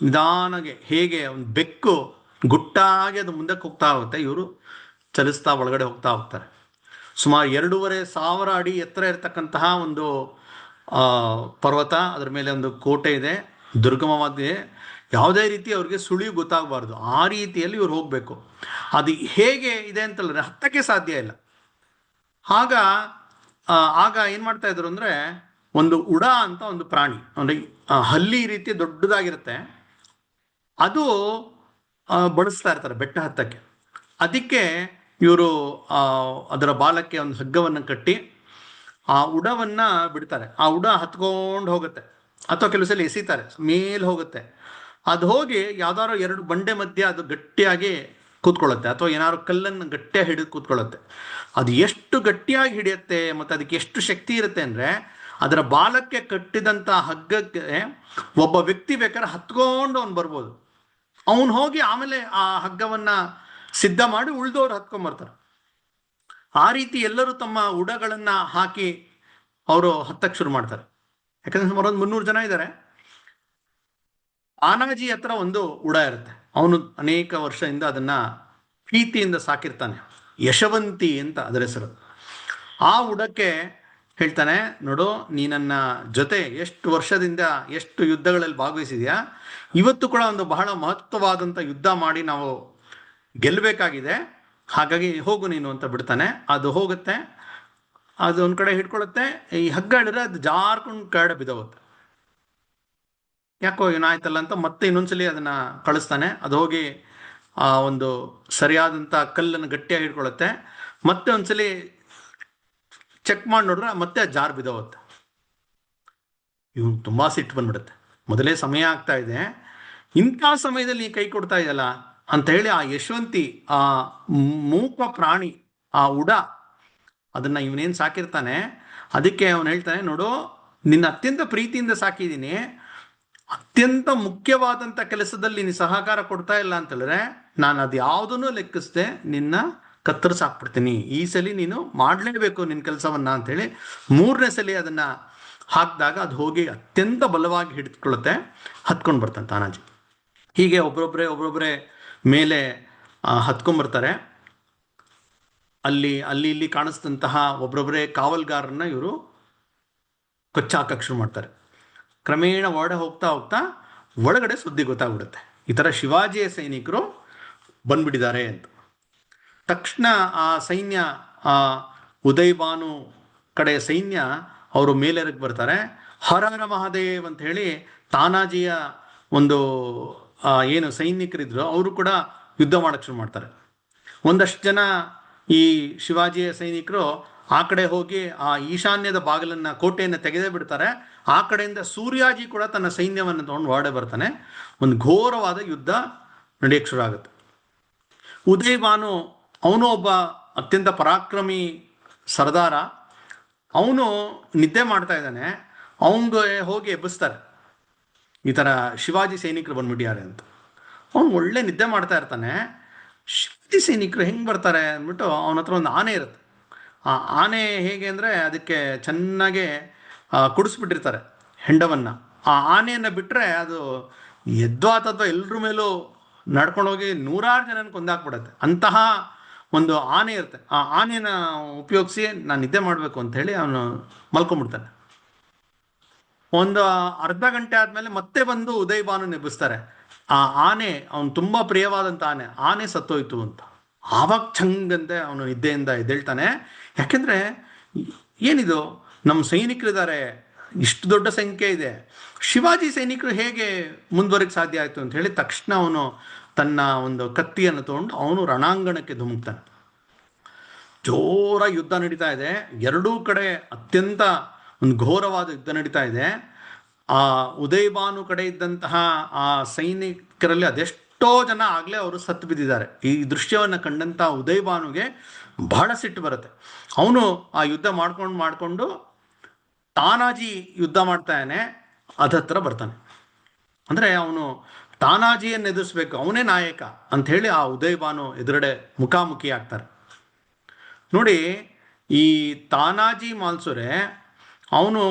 S1: ನಿಧಾನಗೆ, ಹೇಗೆ ಒಂದು ಬೆಕ್ಕು ಗುಟ್ಟಾಗಿ ಅದು ಮುಂದಕ್ಕೆ ಹೋಗ್ತಾ ಹೋಗುತ್ತೆ, ಇವರು ಚಲಿಸ್ತಾ ಒಳಗಡೆ ಹೋಗ್ತಾ ಹೋಗ್ತಾರೆ. ಸುಮಾರು 2500 ಅಡಿ ಎತ್ತರ ಇರತಕ್ಕಂತಹ ಒಂದು ಪರ್ವತ, ಅದರ ಮೇಲೆ ಒಂದು ಕೋಟೆ ಇದೆ, ದುರ್ಗಮವಾಗಿದೆ. ಯಾವುದೇ ರೀತಿ ಅವ್ರಿಗೆ ಸುಳಿವು ಗೊತ್ತಾಗಬಾರ್ದು, ಆ ರೀತಿಯಲ್ಲಿ ಇವ್ರು ಹೋಗಬೇಕು. ಅದು ಹೇಗೆ ಇದೆ ಅಂತಂದ್ರೆ ಹತ್ತಕ್ಕೆ ಸಾಧ್ಯ ಇಲ್ಲ. ಆಗ ಏನು ಮಾಡ್ತಾ ಇದ್ರು ಅಂದರೆ, ಒಂದು ಉಡ ಅಂತ ಒಂದು ಪ್ರಾಣಿ, ಅಂದರೆ ಹಲ್ಲಿ ರೀತಿ ದೊಡ್ಡದಾಗಿರುತ್ತೆ, ಅದು ಬಳಸ್ತಾ ಇರ್ತಾರೆ ಬೆಟ್ಟ ಹತ್ತಕ್ಕೆ. ಅದಕ್ಕೆ ಇವರು ಅದರ ಬಾಲಕ್ಕೆ ಒಂದು ಹಗ್ಗವನ್ನು ಕಟ್ಟಿ ಆ ಉಡವನ್ನ ಬಿಡ್ತಾರೆ. ಆ ಉಡ ಹತ್ಕೊಂಡು ಹೋಗುತ್ತೆ, ಅಥವಾ ಕೆಲವು ಸಲ ಎಸಿತಾರೆ, ಮೇಲ್ ಹೋಗುತ್ತೆ. ಅದು ಹೋಗಿ ಯಾವ್ದಾದ್ರು ಎರಡು ಬಂಡೆ ಮಧ್ಯೆ ಅದು ಗಟ್ಟಿಯಾಗಿ ಕೂತ್ಕೊಳ್ಳುತ್ತೆ, ಅಥವಾ ಏನಾದ್ರು ಕಲ್ಲನ್ನು ಗಟ್ಟಿಯಾಗಿ ಹಿಡಿದು ಕೂತ್ಕೊಳ್ಳುತ್ತೆ. ಅದು ಎಷ್ಟು ಗಟ್ಟಿಯಾಗಿ ಹಿಡಿಯುತ್ತೆ ಮತ್ತು ಅದಕ್ಕೆ ಎಷ್ಟು ಶಕ್ತಿ ಇರುತ್ತೆ ಅಂದರೆ, ಅದರ ಬಾಲಕ್ಕೆ ಕಟ್ಟಿದಂಥ ಹಗ್ಗಕ್ಕೆ ಒಬ್ಬ ವ್ಯಕ್ತಿ ಬೇಕಾದ್ರೆ ಹತ್ಕೊಂಡು ಅವ್ನು ಬರ್ಬೋದು. ಅವನು ಹೋಗಿ ಆಮೇಲೆ ಆ ಹಗ್ಗವನ್ನ ಸಿದ್ಧ ಮಾಡಿ ಉಳಿದವ್ರು ಹತ್ಕೊಂಡ್ಬರ್ತಾರೆ. ಆ ರೀತಿ ಎಲ್ಲರೂ ತಮ್ಮ ಉಡಗಳನ್ನ ಹಾಕಿ ಅವರು ಹತ್ತಕ್ಕೆ ಶುರು ಮಾಡ್ತಾರೆ. ಯಾಕಂದ್ರೆ ಸುಮಾರು ಒಂದು 300 ಜನ ಇದ್ದಾರೆ. ಆನಾಜಿ ಹತ್ರ ಒಂದು ಉಡ ಇರುತ್ತೆ, ಅವನು ಅನೇಕ ವರ್ಷದಿಂದ ಅದನ್ನ ಪ್ರೀತಿಯಿಂದ ಸಾಕಿರ್ತಾನೆ. ಯಶವಂತಿ ಅಂತ ಅದರ ಹೆಸರು. ಆ ಉಡಕ್ಕೆ ಹೇಳ್ತಾನೆ, ನೋಡು, ನೀ ನನ್ನ ಜೊತೆ ಎಷ್ಟು ವರ್ಷದಿಂದ ಎಷ್ಟು ಯುದ್ಧಗಳಲ್ಲಿ ಭಾಗವಹಿಸಿದ್ಯಾ, ಇವತ್ತು ಕೂಡ ಒಂದು ಬಹಳ ಮಹತ್ವವಾದಂಥ ಯುದ್ಧ ಮಾಡಿ ನಾವು ಗೆಲ್ಲಬೇಕಾಗಿದೆ, ಹಾಗಾಗಿ ಹೋಗು ನೀನು ಅಂತ ಬಿಡ್ತಾನೆ. ಅದು ಹೋಗುತ್ತೆ, ಅದು ಒಂದು ಕಡೆ ಹಿಡ್ಕೊಳ್ಳುತ್ತೆ. ಈ ಹಗ್ಗ ಹಿಡಿದ್ರೆ ಅದು ಜಾರ್ಕೊಂಡು ಕೆಳಗಡೆ ಬಿದ್ದೋಗುತ್ತೆ. ಯಾಕೋ ಏನಾಯ್ತಲ್ಲ ಅಂತ ಮತ್ತೆ ಇನ್ನೊಂದ್ಸಲಿ ಅದನ್ನ ಕಳಿಸ್ತಾನೆ. ಅದು ಹೋಗಿ ಆ ಒಂದು ಸರಿಯಾದಂಥ ಕಲ್ಲನ್ನು ಗಟ್ಟಿಯಾಗಿ ಹಿಡ್ಕೊಳ್ಳುತ್ತೆ. ಮತ್ತೆ ಒಂದ್ಸಲಿ ಚೆಕ್ ಮಾಡಿ ನೋಡ್ರೆ ಮತ್ತೆ ಜಾರ್ ಬಿದ್ದೋಗುತ್ತೆ. ಇವ್ನು ತುಂಬಾ ಸಿಟ್ಟು ಬಂದ್ಬಿಡುತ್ತೆ. ಮೊದಲೇ ಸಮಯ ಆಗ್ತಾ ಇದೆ, ಇಂಥ ಸಮಯದಲ್ಲಿ ನೀ ಕೈ ಕೊಡ್ತಾ ಇದೆಯಲ್ಲ ಅಂತ ಹೇಳಿ ಆ ಯಶವಂತಿ, ಆ ಮೂಕ ಪ್ರಾಣಿ, ಆ ಉಡ, ಅದನ್ನ ಇವನೇನು ಸಾಕಿರ್ತಾನೆ, ಅದಕ್ಕೆ ಅವನು ಹೇಳ್ತಾನೆ, ನೋಡು, ನಿನ್ನ ಅತ್ಯಂತ ಪ್ರೀತಿಯಿಂದ ಸಾಕಿದ್ದೀನಿ, ಅತ್ಯಂತ ಮುಖ್ಯವಾದಂಥ ಕೆಲಸದಲ್ಲಿ ನೀನು ಸಹಕಾರ ಕೊಡ್ತಾ ಇಲ್ಲ ಅಂತ ಹೇಳಿದ್ರೆ ನಾನು ಅದು ಯಾವುದನ್ನು ಲೆಕ್ಕಿಸದೆ ನಿನ್ನ ಕತ್ತರಿಸಾಕ್ಬಿಡ್ತೀನಿ. ಈ ಸಲ ನೀನು ಮಾಡಲೇಬೇಕು ನಿನ್ನ ಕೆಲಸವನ್ನ ಅಂತೇಳಿ 3ನೇ ಸಲ ಅದನ್ನ ಹಾಕಿದಾಗ ಅದು ಹೋಗಿ ಅತ್ಯಂತ ಬಲವಾಗಿ ಹಿಡಿದುಕೊಳ್ಳುತ್ತೆ, ಹತ್ಕೊಂಡು ಬರ್ತಾನೆ ತಾನಾಜಿ. ಹೀಗೆ ಒಬ್ಬೊಬ್ಬರೇ ಮೇಲೆ ಹತ್ಕೊಂಡ್ಬರ್ತಾರೆ. ಅಲ್ಲಿ ಇಲ್ಲಿ ಕಾಣಿಸಿದಂತಹ ಒಬ್ಬೊಬ್ಬರೇ ಕಾವಲ್ಗಾರನ್ನ ಇವರು ಕೊಚ್ಚಾಕಕ್ಕೆ ಶುರು ಮಾಡ್ತಾರೆ. ಕ್ರಮೇಣ ಹೋಗ್ತಾ ಒಳಗಡೆ ಸುದ್ದಿ ಗೊತ್ತಾಗ್ಬಿಡುತ್ತೆ, ಈ ಥರ ಶಿವಾಜಿಯ ಸೈನಿಕರು ಬಂದ್ಬಿಟ್ಟಿದ್ದಾರೆ ಅಂತ. ತಕ್ಷಣ ಆ ಸೈನ್ಯ, ಆ ಉದಯಭಾನು ಕಡೆಯ ಸೈನ್ಯ ಅವರು ಮೇಲೆರಗೆ ಬರ್ತಾರೆ. ಹರ ಹರ ಮಹಾದೇವ್ ಅಂತ ಹೇಳಿ ತಾನಾಜಿಯ ಒಂದು ಏನು ಸೈನಿಕರಿದ್ರು ಅವರು ಕೂಡ ಯುದ್ಧ ಮಾಡಕ್ಕೆ ಶುರು ಮಾಡ್ತಾರೆ. ಒಂದಷ್ಟು ಜನ ಈ ಶಿವಾಜಿಯ ಸೈನಿಕರು ಆ ಕಡೆ ಹೋಗಿ ಆ ಈಶಾನ್ಯದ ಬಾಗಿಲನ್ನ, ಕೋಟೆಯನ್ನು ತೆಗೆದೇ ಬಿಡ್ತಾರೆ. ಆ ಕಡೆಯಿಂದ ಸೂರ್ಯಾಜಿ ಕೂಡ ತನ್ನ ಸೈನ್ಯವನ್ನು ತಗೊಂಡು ಹೊರಡೆ ಬರ್ತಾನೆ. ಒಂದು ಘೋರವಾದ ಯುದ್ಧ ನಡೆಯಕ್ಕೆ ಶುರು ಆಗುತ್ತೆ. ಉದಯಭಾನು ಅವನು ಒಬ್ಬ ಅತ್ಯಂತ ಪರಾಕ್ರಮಿ ಸರ್ದಾರ. ಅವನು ನಿದ್ದೆ ಮಾಡ್ತಾ ಇದ್ದಾನೆ. ಅವನಿಗೆ ಹೋಗಿ ಎಬ್ಬಿಸ್ತಾರೆ, ಈ ಥರ ಶಿವಾಜಿ ಸೈನಿಕರು ಬಂದ್ಬಿಟ್ಟಿದ್ದಾರೆ ಅಂತ. ಅವನು ಒಳ್ಳೆ ನಿದ್ದೆ ಮಾಡ್ತಾ ಇರ್ತಾನೆ. ಶಿವಾಜಿ ಸೈನಿಕರು ಹೆಂಗೆ ಬರ್ತಾರೆ ಅಂದ್ಬಿಟ್ಟು ಅವನ ಹತ್ರ ಒಂದು ಆನೆ ಇರುತ್ತೆ. ಆ ಆನೆ ಹೇಗೆ ಅಂದರೆ ಅದಕ್ಕೆ ಚೆನ್ನಾಗೆ ಕುಡಿಸ್ಬಿಟ್ಟಿರ್ತಾರೆ ಹೆಂಡವನ್ನು. ಆ ಆನೆಯನ್ನು ಬಿಟ್ಟರೆ ಅದು ಎದ್ವಾ ಎಲ್ಲರ ಮೇಲೂ ನಡ್ಕೊಂಡೋಗಿ 100 ಜನನ ಕೊಂದಾಕ್ಬಿಡುತ್ತೆ. ಅಂತಹ ಒಂದು ಆನೆ ಇರುತ್ತೆ. ಆ ಆನೆನ ಉಪಯೋಗಿಸಿ ನಾನು ನಿದ್ದೆ ಮಾಡಬೇಕು ಅಂತ ಹೇಳಿ ಅವನು ಮಲ್ಕೊಂಡ್ಬಿಡ್ತಾನೆ. ಒಂದು ಅರ್ಧ ಗಂಟೆ ಆದಮೇಲೆ ಮತ್ತೆ ಬಂದು ಉದಯಭಾನು ಎಬ್ಬಿಸ್ತಾರೆ. ಆ ಆನೆ, ಅವನು ತುಂಬ ಪ್ರಿಯವಾದಂಥ ಆನೆ ಸತ್ತೋಯ್ತು ಅಂತ. ಆವಾಗ ಚಂಗಂತೆ ಅವನು ನಿದ್ದೆಯಿಂದ ಎದ್ದೇಳ್ತಾನೆ. ಯಾಕೆಂದರೆ ಏನಿದು, ನಮ್ಮ ಸೈನಿಕರಿದ್ದಾರೆ, ಇಷ್ಟು ದೊಡ್ಡ ಸಂಖ್ಯೆ ಇದೆ, ಶಿವಾಜಿ ಸೈನಿಕರು ಹೇಗೆ ಮುಂದುವರೆಗೆ ಸಾಧ್ಯ ಆಯಿತು ಅಂತ ಹೇಳಿ ತಕ್ಷಣ ಅವನು ತನ್ನ ಒಂದು ಕತ್ತಿಯನ್ನು ತಗೊಂಡು ಅವನು ರಣಾಂಗಣಕ್ಕೆ ಧುಮುಕ್ತಾನೆ. ಜೋರಾಗಿ ಯುದ್ಧ ನಡೀತಾ ಇದೆ. ಎರಡೂ ಕಡೆ ಅತ್ಯಂತ ಒಂದು ಘೋರವಾದ ಯುದ್ಧ ನಡೀತಾ ಇದೆ. ಆ ಉದಯಭಾನು ಕಡೆ ಇದ್ದಂತಹ ಆ ಸೈನಿಕರಲ್ಲಿ ಅದೆಷ್ಟೋ ಜನ ಆಗಲೇ ಅವರು ಸತ್ತು ಬಿದ್ದಿದ್ದಾರೆ. ಈ ದೃಶ್ಯವನ್ನು ಕಂಡಂಥ ಉದಯಭಾನುಗೆ ಬಹಳ ಸಿಟ್ಟು ಬರುತ್ತೆ. ಅವನು ಆ ಯುದ್ಧ ಮಾಡಿಕೊಂಡು ತಾನಾಜಿ ಯುದ್ಧ ಮಾಡ್ತಾನೆ, ಅದತ್ರ ಬರ್ತಾನೆ. ಅಂದರೆ ಅವನು ತಾನಾಜಿಯನ್ನು ಎದುರಿಸ್ಬೇಕು, ಅವನೇ ನಾಯಕ ಅಂತ ಹೇಳಿ ಆ ಉದಯಭಾನು ಎದುರುಗಡೆ ಮುಖಾಮುಖಿ ಆಗ್ತಾರೆ. ನೋಡಿ, ಈ ತಾನಾಜಿ ಮಾಲ್ಸುರೆ ಅವನು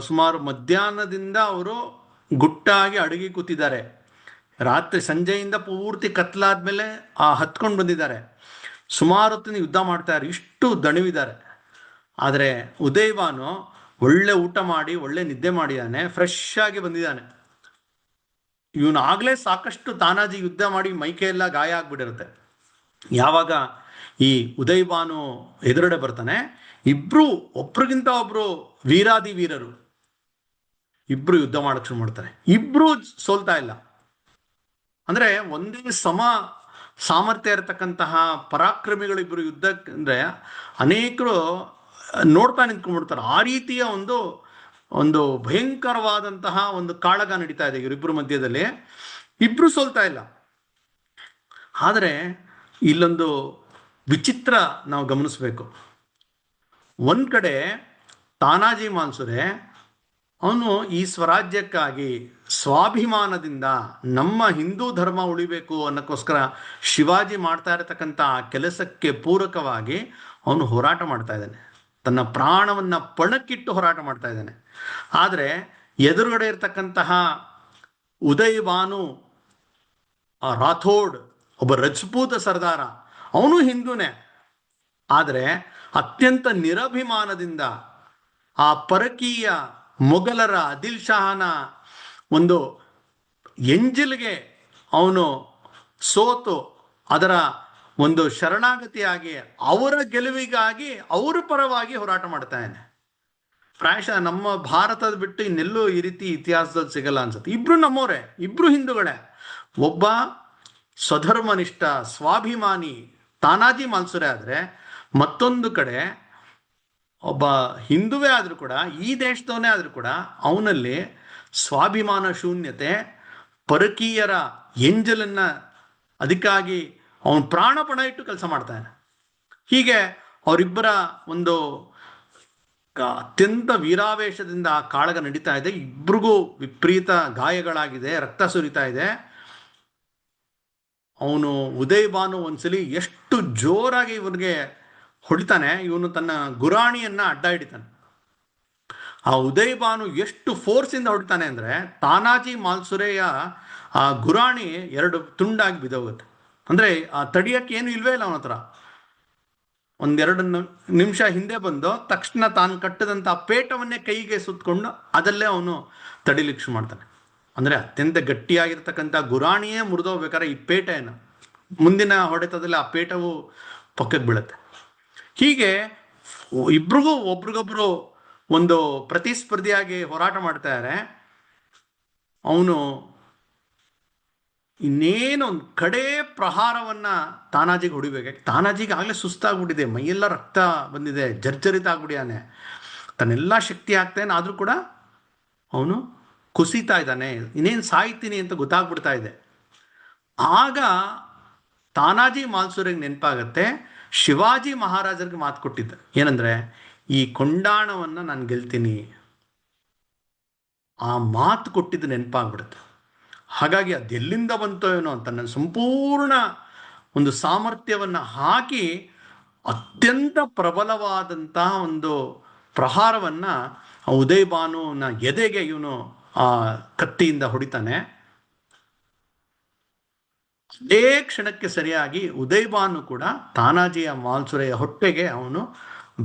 S1: ಸುಮಾರು ಮಧ್ಯಾಹ್ನದಿಂದ ಅವರು ಗುಟ್ಟಾಗಿ ಅಡುಗೆ ಕೂತಿದ್ದಾರೆ. ರಾತ್ರಿ ಸಂಜೆಯಿಂದ ಪೂರ್ತಿ ಕತ್ಲಾದ್ಮೇಲೆ ಹತ್ಕೊಂಡು ಬಂದಿದ್ದಾರೆ. ಸುಮಾರು ಹೊತ್ತಿನ ಯುದ್ಧ ಮಾಡ್ತಾರೆ, ಇಷ್ಟು ದಣಿವಿದ್ದಾರೆ. ಆದರೆ ಉದಯಭಾನು ಒಳ್ಳೆ ಊಟ ಮಾಡಿ ಒಳ್ಳೆ ನಿದ್ದೆ ಮಾಡಿದ್ದಾನೆ, ಫ್ರೆಶ್ ಆಗಿ ಬಂದಿದ್ದಾನೆ. ಇವನು ಆಗಲೇ ಸಾಕಷ್ಟು ತಾನಾಜಿ ಯುದ್ಧ ಮಾಡಿ ಮೈಕೈಯೆಲ್ಲ ಗಾಯ ಆಗ್ಬಿಟ್ಟಿರುತ್ತೆ. ಯಾವಾಗ ಈ ಉದಯಭಾನು ಎದುರುಗಡೆ ಬರ್ತಾನೆ, ಇಬ್ರು ಒಬ್ರಿಗಿಂತ ಒಬ್ರು ವೀರಾದಿ ವೀರರು, ಇಬ್ರು ಯುದ್ಧ ಮಾಡಕ್ಕೆ ಶುರು ಮಾಡ್ತಾರೆ. ಇಬ್ರು ಸೋಲ್ತಾ ಇಲ್ಲ. ಅಂದ್ರೆ ಒಂದೇ ಸಾಮರ್ಥ್ಯ ಇರತಕ್ಕಂತಹ ಪರಾಕ್ರಮಿಗಳು ಇಬ್ರು ಯುದ್ಧಕ್ಕೆ, ಅಂದ್ರೆ ಅನೇಕರು ನೋಡ್ತಾ ನಿಂತ್ಕೊಂಡ್ಬಿಡ್ತಾರೆ. ಆ ರೀತಿಯ ಒಂದು ಒಂದು ಭಯಂಕರವಾದಂತಹ ಒಂದು ಕಾಳಗ ನಡೀತಾ ಇದೆ ಇವರಿಬ್ಬರ ಮಧ್ಯದಲ್ಲಿ. ಇಬ್ರು ಸೋಲ್ತಾ ಇಲ್ಲ. ಆದರೆ ಇಲ್ಲೊಂದು ವಿಚಿತ್ರ ನಾವು ಗಮನಿಸಬೇಕು. ಒಂದ್ ಕಡೆ ತಾನಾಜಿ ಮಾಲ್ಸುರೆ ಅವನು ಈ ಸ್ವರಾಜ್ಯಕ್ಕಾಗಿ ಸ್ವಾಭಿಮಾನದಿಂದ ನಮ್ಮ ಹಿಂದೂ ಧರ್ಮ ಉಳಿಬೇಕು ಅನ್ನೋಕ್ಕೋಸ್ಕರ ಶಿವಾಜಿ ಮಾಡ್ತಾ ಇರತಕ್ಕಂಥ ಆ ಕೆಲಸಕ್ಕೆ ಪೂರಕವಾಗಿ ಅವನು ಹೋರಾಟ ಮಾಡ್ತಾ ಇದ್ದಾನೆ. ತನ್ನ ಪ್ರಾಣವನ್ನ ಪಣಕ್ಕಿಟ್ಟು ಹೋರಾಟ ಮಾಡ್ತಾ ಇದ್ದಾನೆ. ಆದರೆ ಎದುರುಗಡೆ ಇರತಕ್ಕಂತಹ ಉದಯ್ ಭಾನು ರಾಥೋಡ್, ಒಬ್ಬ ರಜಪೂತ ಸರ್ದಾರ, ಅವನು ಹಿಂದೂನೇ. ಆದರೆ ಅತ್ಯಂತ ನಿರಭಿಮಾನದಿಂದ ಆ ಪರಕೀಯ ಮೊಘಲರ ಆದಿಲ್ ಶಾಹನ ಒಂದು ಎಂಜಿಲ್ಗೆ ಅವನು ಸೋತು ಅದರ ಒಂದು ಶರಣಾಗತಿಯಾಗಿ ಅವರ ಗೆಲುವಿಗಾಗಿ ಅವರ ಪರವಾಗಿ ಹೋರಾಟ ಮಾಡ್ತಾನೆ. ಪ್ರಾಯಶಃ ನಮ್ಮ ಭಾರತದ ಬಿಟ್ಟು ಇನ್ನೆಲ್ಲೂ ಈ ರೀತಿ ಇತಿಹಾಸದಲ್ಲಿ ಸಿಗಲ್ಲ ಅನ್ಸುತ್ತೆ. ಇಬ್ರು ನಮ್ಮವರೇ, ಇಬ್ರು ಹಿಂದೂಗಳೇ. ಒಬ್ಬ ಸ್ವಧರ್ಮನಿಷ್ಠ ಸ್ವಾಭಿಮಾನಿ ತಾನಾಜಿ ಮಾಲ್ಸುರೆ ಆದರೆ, ಮತ್ತೊಂದು ಕಡೆ ಒಬ್ಬ ಹಿಂದುವೇ ಆದರೂ ಕೂಡ, ಈ ದೇಶದವನೇ ಆದರೂ ಕೂಡ ಅವನಲ್ಲಿ ಸ್ವಾಭಿಮಾನ ಶೂನ್ಯತೆ, ಪರಕೀಯರ ಎಂಜಲನ್ನ ಅದಕ್ಕಾಗಿ ಅವನು ಪ್ರಾಣಪಣ ಇಟ್ಟು ಕೆಲಸ ಮಾಡ್ತಾನೆ. ಹೀಗೆ ಅವರಿಬ್ಬರ ಒಂದು ಅತ್ಯಂತ ವೀರಾವೇಶದಿಂದ ಆ ಕಾಳಗ ನಡೀತಾ ಇದೆ. ಇಬ್ರಿಗೂ ವಿಪರೀತ ಗಾಯಗಳಾಗಿದೆ, ರಕ್ತ ಸುರಿತಾ ಇದೆ. ಅವನು ಉದಯ್ ಭಾನು ಒಂದ್ಸಲಿ ಎಷ್ಟು ಜೋರಾಗಿ ಇವನಿಗೆ ಹೊಡಿತಾನೆ, ಇವನು ತನ್ನ ಗುರಾಣಿಯನ್ನ ಅಡ್ಡ ಹಿಡಿತಾನೆ. ಆ ಉದಯ್ ಭಾನು ಎಷ್ಟು ಫೋರ್ಸಿಂದ ಹೊಡಿತಾನೆ ಅಂದ್ರೆ ತಾನಾಜಿ ಮಾಲ್ಸುರೆಯ ಆ ಗುರಾಣಿ ಎರಡು ತುಂಡಾಗಿ ಬಿದ್ದೋಗುತ್ತೆ. ಅಂದ್ರೆ ಆ ತಡಿಯಕ್ಕೆ ಏನು ಇಲ್ವೇ ಇಲ್ಲ ಅವನ ಹತ್ರ. ಒಂದೆರಡು ನಿಮಿಷ ಹಿಂದೆ ಬಂದು ತಕ್ಷಣ ತಾನು ಕಟ್ಟದಂತ ಪೇಟವನ್ನೇ ಕೈಗೆ ಸುತ್ತಕೊಂಡು ಅದಲ್ಲೇ ಅವನು ತಡಿಲಿಕ್ಕೆ ಶುರು ಮಾಡ್ತಾನೆ. ಅಂದ್ರೆ ಅತ್ಯಂತ ಗಟ್ಟಿಯಾಗಿರ್ತಕ್ಕಂಥ ಗುರಾಣಿಯೇ ಮುರಿದೋಗ್ಬೇಕಾದ್ರೆ ಈ ಪೇಟೆಯನ್ನು ಮುಂದಿನ ಹೊಡೆತದಲ್ಲಿ ಆ ಪೇಟವು ಪಕ್ಕಕ್ಕೆ ಬೀಳುತ್ತೆ. ಹೀಗೆ ಇಬ್ರಿಗೂ ಒಬ್ರಿಗೊಬ್ರು ಒಂದು ಪ್ರತಿಸ್ಪರ್ಧಿಯಾಗಿ ಹೋರಾಟ ಮಾಡ್ತಾ ಇದ್ದಾರೆ. ಅವನು ಇನ್ನೇನು ಒಂದು ಕಡೆ ಪ್ರಹಾರವನ್ನ ತಾನಾಜಿಗೆ ಹೊಡಿಬೇಕು. ತಾನಾಜಿಗೆ ಆಗಲೇ ಸುಸ್ತಾಗ್ಬಿಟ್ಟಿದೆ, ಮೈಯೆಲ್ಲ ರಕ್ತ ಬಂದಿದೆ, ಜರ್ಜರಿತ ಆಗ್ಬಿಟ್ಟಿದ್ದಾನೆ, ತನ್ನೆಲ್ಲ ಶಕ್ತಿ ಆಗ್ತಾನೆ. ಆದರೂ ಕೂಡ ಅವನು ಕುಸಿತಾ ಇದ್ದಾನೆ, ಇನ್ನೇನು ಸಾಯ್ತೀನಿ ಅಂತ ಗೊತ್ತಾಗ್ಬಿಡ್ತಾ ಇದೆ. ಆಗ ತಾನಾಜಿ ಮಾಲ್ಸುರೆಗೆ ನೆನಪಾಗತ್ತೆ ಶಿವಾಜಿ ಮಹಾರಾಜರಿಗೆ ಮಾತು ಕೊಟ್ಟಿದ್ದ. ಏನಂದ್ರೆ, ಈ ಕೊಂಡಾಣವನ್ನ ನಾನು ಗೆಲ್ತೀನಿ. ಆ ಮಾತು ಕೊಟ್ಟಿದ್ದು ನೆನಪಾಗ್ಬಿಡುತ್ತೆ. ಹಾಗಾಗಿ ಅದೆಲ್ಲಿಂದ ಬಂತೋ ಏನೋ ಅಂತ ನನ್ನ ಸಂಪೂರ್ಣ ಒಂದು ಸಾಮರ್ಥ್ಯವನ್ನ ಹಾಕಿ ಅತ್ಯಂತ ಪ್ರಬಲವಾದಂತಹ ಒಂದು ಪ್ರಹಾರವನ್ನ ಉದಯ್ ಭಾನುನ ಎದೆಗೆ ಇವನು ಆ ಕತ್ತಿಯಿಂದ ಹೊಡಿತಾನೆ. ಅದೇ ಕ್ಷಣಕ್ಕೆ ಸರಿಯಾಗಿ ಉದಯ್ ಭಾನು ಕೂಡ ತಾನಾಜಿಯ ಮಾಲ್ಸುರೆಯ ಹೊಟ್ಟೆಗೆ ಅವನು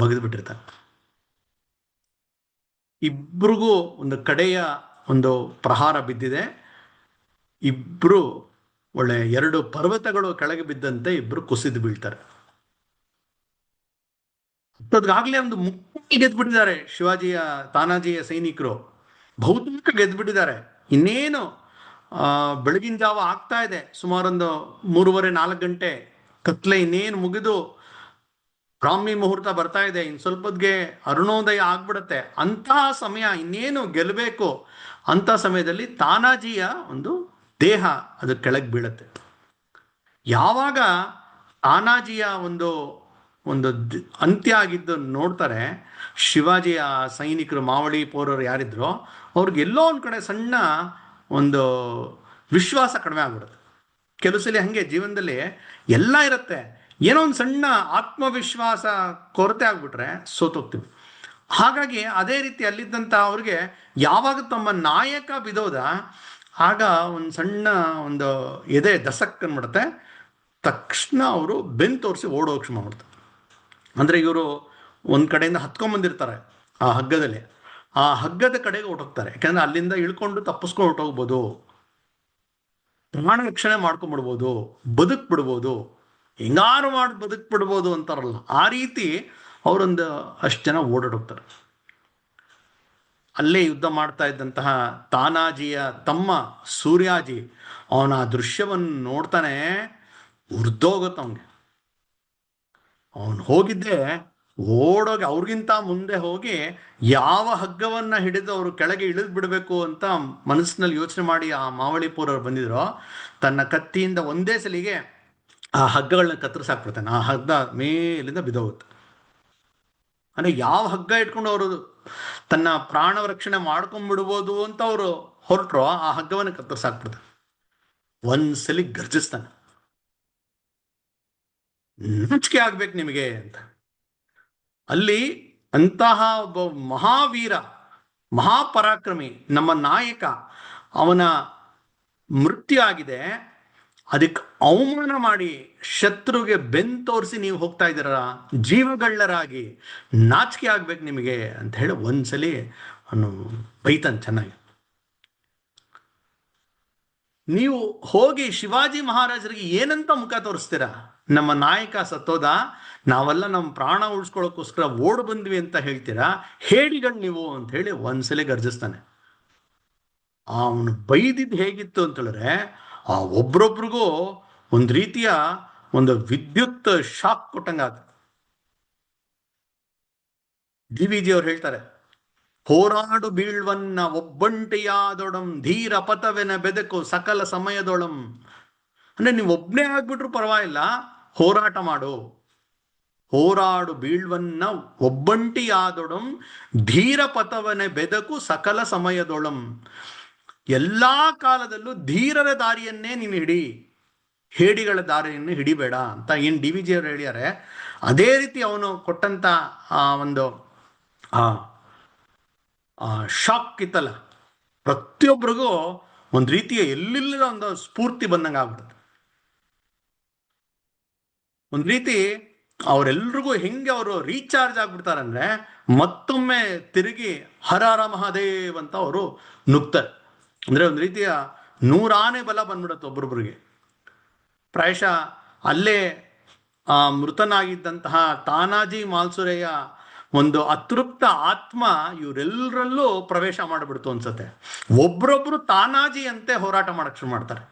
S1: ಬಗೆದು ಬಿಟ್ಟಿರ್ತಾನೆ. ಇಬ್ರಿಗೂ ಒಂದು ಕಡೆಯ ಒಂದು ಪ್ರಹಾರ ಬಿದ್ದಿದೆ. ಇಬ್ರು ಒಳ್ಳೆ ಎರಡು ಪರ್ವತಗಳು ಕೆಳಗೆ ಬಿದ್ದಂತೆ ಇಬ್ರು ಕುಸಿದು ಬೀಳ್ತಾರೆ. ಅದಾಗ್ಲೇ ಒಂದು ಮುಖ್ಯ ಗೆದ್ಬಿಟ್ಟಿದ್ದಾರೆ ಶಿವಾಜಿಯ ತಾನಾಜಿಯ ಸೈನಿಕರು, ಬಹುತೇಕ ಗೆದ್ಬಿಟ್ಟಿದ್ದಾರೆ. ಇನ್ನೇನು ಬೆಳಗಿನ ಜಾವ ಆಗ್ತಾ ಇದೆ, ಸುಮಾರೊಂದು 3:30-4 ಗಂಟೆ ಕತ್ಲೆ ಇನ್ನೇನು ಮುಗಿದು ಬ್ರಾಹ್ಮಿ ಮುಹೂರ್ತ ಬರ್ತಾ ಇದೆ. ಇನ್ನು ಸ್ವಲ್ಪದ್ಗೆ ಅರುಣೋದಯ ಆಗ್ಬಿಡತ್ತೆ. ಅಂತಹ ಸಮಯ, ಇನ್ನೇನು ಗೆಲ್ಲಬೇಕು ಅಂತ ಸಮಯದಲ್ಲಿ ತಾನಾಜಿಯ ಒಂದು ದೇಹ ಅದು ಕೆಳಗೆ ಬೀಳತ್ತೆ. ಯಾವಾಗ ತಾನಾಜಿಯ ಒಂದು ಒಂದು ಅಂತ್ಯ ಆಗಿದ್ದು ನೋಡ್ತಾರೆ ಶಿವಾಜಿಯ ಸೈನಿಕರು, ಮಾವಳಿ ಪೌರರು ಯಾರಿದ್ರು, ಅವ್ರಿಗೆ ಎಲ್ಲೋ ಒಂದು ಕಡೆ ಸಣ್ಣ ಒಂದು ವಿಶ್ವಾಸ ಕಡಿಮೆ ಆಗ್ಬಿಡುತ್ತೆ. ಕೆಲವು ಸಲ ಹಂಗೆ ಜೀವನದಲ್ಲಿ ಎಲ್ಲ ಇರುತ್ತೆ, ಏನೋ ಒಂದು ಸಣ್ಣ ಆತ್ಮವಿಶ್ವಾಸ ಕೊರತೆ ಆಗ್ಬಿಟ್ರೆ ಸೋತೋಗ್ತೀವಿ. ಹಾಗಾಗಿ ಅದೇ ರೀತಿ ಅಲ್ಲಿದ್ದಂಥ ಅವ್ರಿಗೆ ಯಾವಾಗ ತಮ್ಮ ನಾಯಕ ಬಿದೋದ ಆಗ ಒಂದು ಸಣ್ಣ ಒಂದು ಎದೆ ದಸಕ್ ಅಂದ್ಬಿಡುತ್ತೆ. ತಕ್ಷಣ ಅವರು ಬೆನ್ನು ತೋರಿಸಿ ಓಡೋಕ್ಷ ಮಾಡ್ಬಿಡ್ತಾರೆ. ಅಂದರೆ ಇವರು ಒಂದು ಕಡೆಯಿಂದ ಹತ್ಕೊಂಡ್ಬಂದಿರ್ತಾರೆ ಆ ಹಗ್ಗದಲ್ಲಿ, ಆ ಹಗ್ಗದ ಕಡೆಗೆ ಹೊರಟೋಗ್ತಾರೆ. ಯಾಕಂದ್ರೆ ಅಲ್ಲಿಂದ ಇಳ್ಕೊಂಡು ತಪ್ಪಿಸ್ಕೊಂಡು ಹೊರಟೋಗ್ಬೋದು, ಪ್ರಾಣ ರಕ್ಷಣೆ ಮಾಡ್ಕೊಂಡ್ಬಿಡ್ಬೋದು, ಬದುಕ್ಬಿಡ್ಬೋದು, ಹೆಂಗಾರು ಮಾಡಿ ಬದುಕ್ಬಿಡ್ಬೋದು ಅಂತಾರಲ್ಲ, ಆ ರೀತಿ ಅವರೊಂದು ಅಷ್ಟು ಜನ ಓಡಾಡೋಗ್ತಾರೆ. ಅಲ್ಲೇ ಯುದ್ಧ ಮಾಡ್ತಾ ಇದ್ದಂತಹ ತಾನಾಜಿಯ ತಮ್ಮ ಸೂರ್ಯಾಜಿ ಅವನ ಆ ದೃಶ್ಯವನ್ನು ನೋಡ್ತಾನೆ, ಉರ್ದೋಗುತ್ತೆ ಅವನಿಗೆ. ಅವನು ಹೋಗಿದ್ದೆ ಓಡೋಗಿ ಅವ್ರಿಗಿಂತ ಮುಂದೆ ಹೋಗಿ ಯಾವ ಹಗ್ಗವನ್ನ ಹಿಡಿದು ಅವರು ಕೆಳಗೆ ಇಳಿದು ಬಿಡಬೇಕು ಅಂತ ಮನಸ್ಸಿನಲ್ಲಿ ಯೋಚನೆ ಮಾಡಿ ಆ ಮಾವಳಿಪುರವ್ರು ಬಂದಿದ್ರು, ತನ್ನ ಕತ್ತಿಯಿಂದ ಒಂದೇ ಸಲಿಗೆ ಆ ಹಗ್ಗಗಳನ್ನ ಕತ್ತರಿಸಾಕ್ಬಿಡ್ತಾನೆ. ಆ ಹಗ್ಗ ಮೇಲಿಂದ ಬಿದ್ದೋಗುತ್ತೆ. ಅಂದ್ರೆ ಯಾವ ಹಗ್ಗ ಇಟ್ಕೊಂಡು ಅವರು ತನ್ನ ಪ್ರಾಣ ರಕ್ಷಣೆ ಮಾಡ್ಕೊಂಡ್ಬಿಡ್ಬೋದು ಅಂತ ಅವರು ಹೊರಟ್ರು, ಆ ಹಗ್ಗವನ್ನು ಕತ್ತರಿಸಾಕ್ಬಿಡ್ತಾನೆ. ಒಂದ್ಸಲಿ ಗರ್ಜಿಸ್ತಾನೆ, ನಾಚಿಕೆ ಆಗ್ಬೇಕು ನಿಮಗೆ ಅಂತ. ಅಲ್ಲಿ ಅಂತಹ ಒಬ್ಬ ಮಹಾವೀರ, ಮಹಾಪರಾಕ್ರಮಿ ನಮ್ಮ ನಾಯಕ, ಅವನ ಮೃತ್ಯು ಆಗಿದೆ, ಅದಕ್ಕೆ ಅವಮಾನ ಮಾಡಿ ಶತ್ರುಗೆ ಬೆನ್ ತೋರಿಸಿ ನೀವು ಹೋಗ್ತಾ ಇದ್ದೀರ ಜೀವಗಳ್ಳರಾಗಿ, ನಾಚಿಕೆ ಆಗ್ಬೇಕು ನಿಮಗೆ ಅಂತ ಹೇಳಿ ಒಂದ್ಸಲಿ ಅವನು ಬೈತಾನೆ ಚೆನ್ನಾಗಿ. ನೀವು ಹೋಗಿ ಶಿವಾಜಿ ಮಹಾರಾಜರಿಗೆ ಏನಂತ ಮುಖ ತೋರಿಸ್ತೀರಾ? ನಮ್ಮ ನಾಯಕ ಸತ್ತೋದ, ನಾವೆಲ್ಲ ನಮ್ಮ ಪ್ರಾಣ ಉಳಿಸ್ಕೊಳ್ಳೋಕ್ಕೋಸ್ಕರ ಓಡ್ ಬಂದ್ವಿ ಅಂತ ಹೇಳ್ತೀರಾ, ಹೇಡಿಗಳು ನೀವು ಅಂತ ಹೇಳಿ ಒಂದ್ಸಲಿ ಗರ್ಜಿಸ್ತಾನೆ. ಅವನು ಬೈದಿದ್ದು ಹೇಗಿತ್ತು ಅಂತ ಹೇಳಿದ್ರೆ, ಆ ಒಬ್ರೊಬ್ರಿಗೂ ಒಂದು ರೀತಿಯ ಒಂದು ವಿದ್ಯುತ್ ಶಾಕ್ ಕೊಟ್ಟಂಗಾದ. ಡಿ ವಿ ಜಿ ಅವ್ರು ಹೇಳ್ತಾರೆ, ಹೋರಾಡು ಬೀಳ್ವನ್ನ ಒಬ್ಬಂಟಿಯಾದೊಡಂ ಧೀರ ಪಥವೆನ ಬೆದಕು ಸಕಲ ಸಮಯದೊಳಂ. ಅಂದ್ರೆ ನೀವು ಒಬ್ಬನೇ ಆಗ್ಬಿಟ್ರು ಪರವಾಗಿಲ್ಲ, ಹೋರಾಟ ಮಾಡು. ಹೋರಾಡು ಬೀಳ್ವನ್ನ ಒಬ್ಬಂಟಿಯಾದೊಡಂ ಧೀರ ಪಥವನೆ ಬೆದಕು ಸಕಲ ಸಮಯದೊಳಂ. ಎಲ್ಲಾ ಕಾಲದಲ್ಲೂ ಧೀರರ ದಾರಿಯನ್ನೇ ನೀನು ಹಿಡಿ, ಹೇಡಿಗಳ ದಾರಿಯನ್ನು ಹಿಡಿಬೇಡ ಅಂತ ಏನು ಡಿ ವಿ ಜಿ ಅವರು ಹೇಳಿದ್ದಾರೆ. ಅದೇ ರೀತಿ ಅವನು ಕೊಟ್ಟಂತ ಒಂದು ಶಾಕ್ ಇತ್ತಲ್ಲ, ಪ್ರತಿಯೊಬ್ಬರಿಗೂ ಒಂದು ರೀತಿಯ ಎಲ್ಲಿಲ್ಲದ ಒಂದು ಸ್ಫೂರ್ತಿ ಬಂದಂಗೆ ಆಗ್ಬಿಡುತ್ತೆ. ಒಂದು ರೀತಿ ಅವರೆಲ್ರಿಗೂ ಹೆಂಗೆ ಅವರು ರೀಚಾರ್ಜ್ ಆಗ್ಬಿಡ್ತಾರಂದ್ರೆ, ಮತ್ತೊಮ್ಮೆ ತಿರುಗಿ ಹರ ಹರ ಮಹಾದೇವ್ ಅಂತ ಅವರು ನುಗ್ತಾರೆ. ಅಂದ್ರೆ ಒಂದು ರೀತಿಯ 100 ಆನೆ ಬಲ ಬಂದ್ಬಿಡುತ್ತೆ ಒಬ್ಬೊಬ್ರಿಗೆ. ಪ್ರಾಯಶಃ ಅಲ್ಲೇ ಮೃತನಾಗಿದ್ದಂತಹ ತಾನಾಜಿ ಮಾಲ್ಸುರೆಯ ಒಂದು ಅತೃಪ್ತ ಆತ್ಮ ಇವರೆಲ್ಲರಲ್ಲೂ ಪ್ರವೇಶ ಮಾಡಿಬಿಡ್ತು ಅನ್ಸತ್ತೆ. ಒಬ್ರೊಬ್ರು ತಾನಾಜಿ ಅಂತೆ ಹೋರಾಟ ಮಾಡಕ್ ಶುರು ಮಾಡ್ತಾರೆ.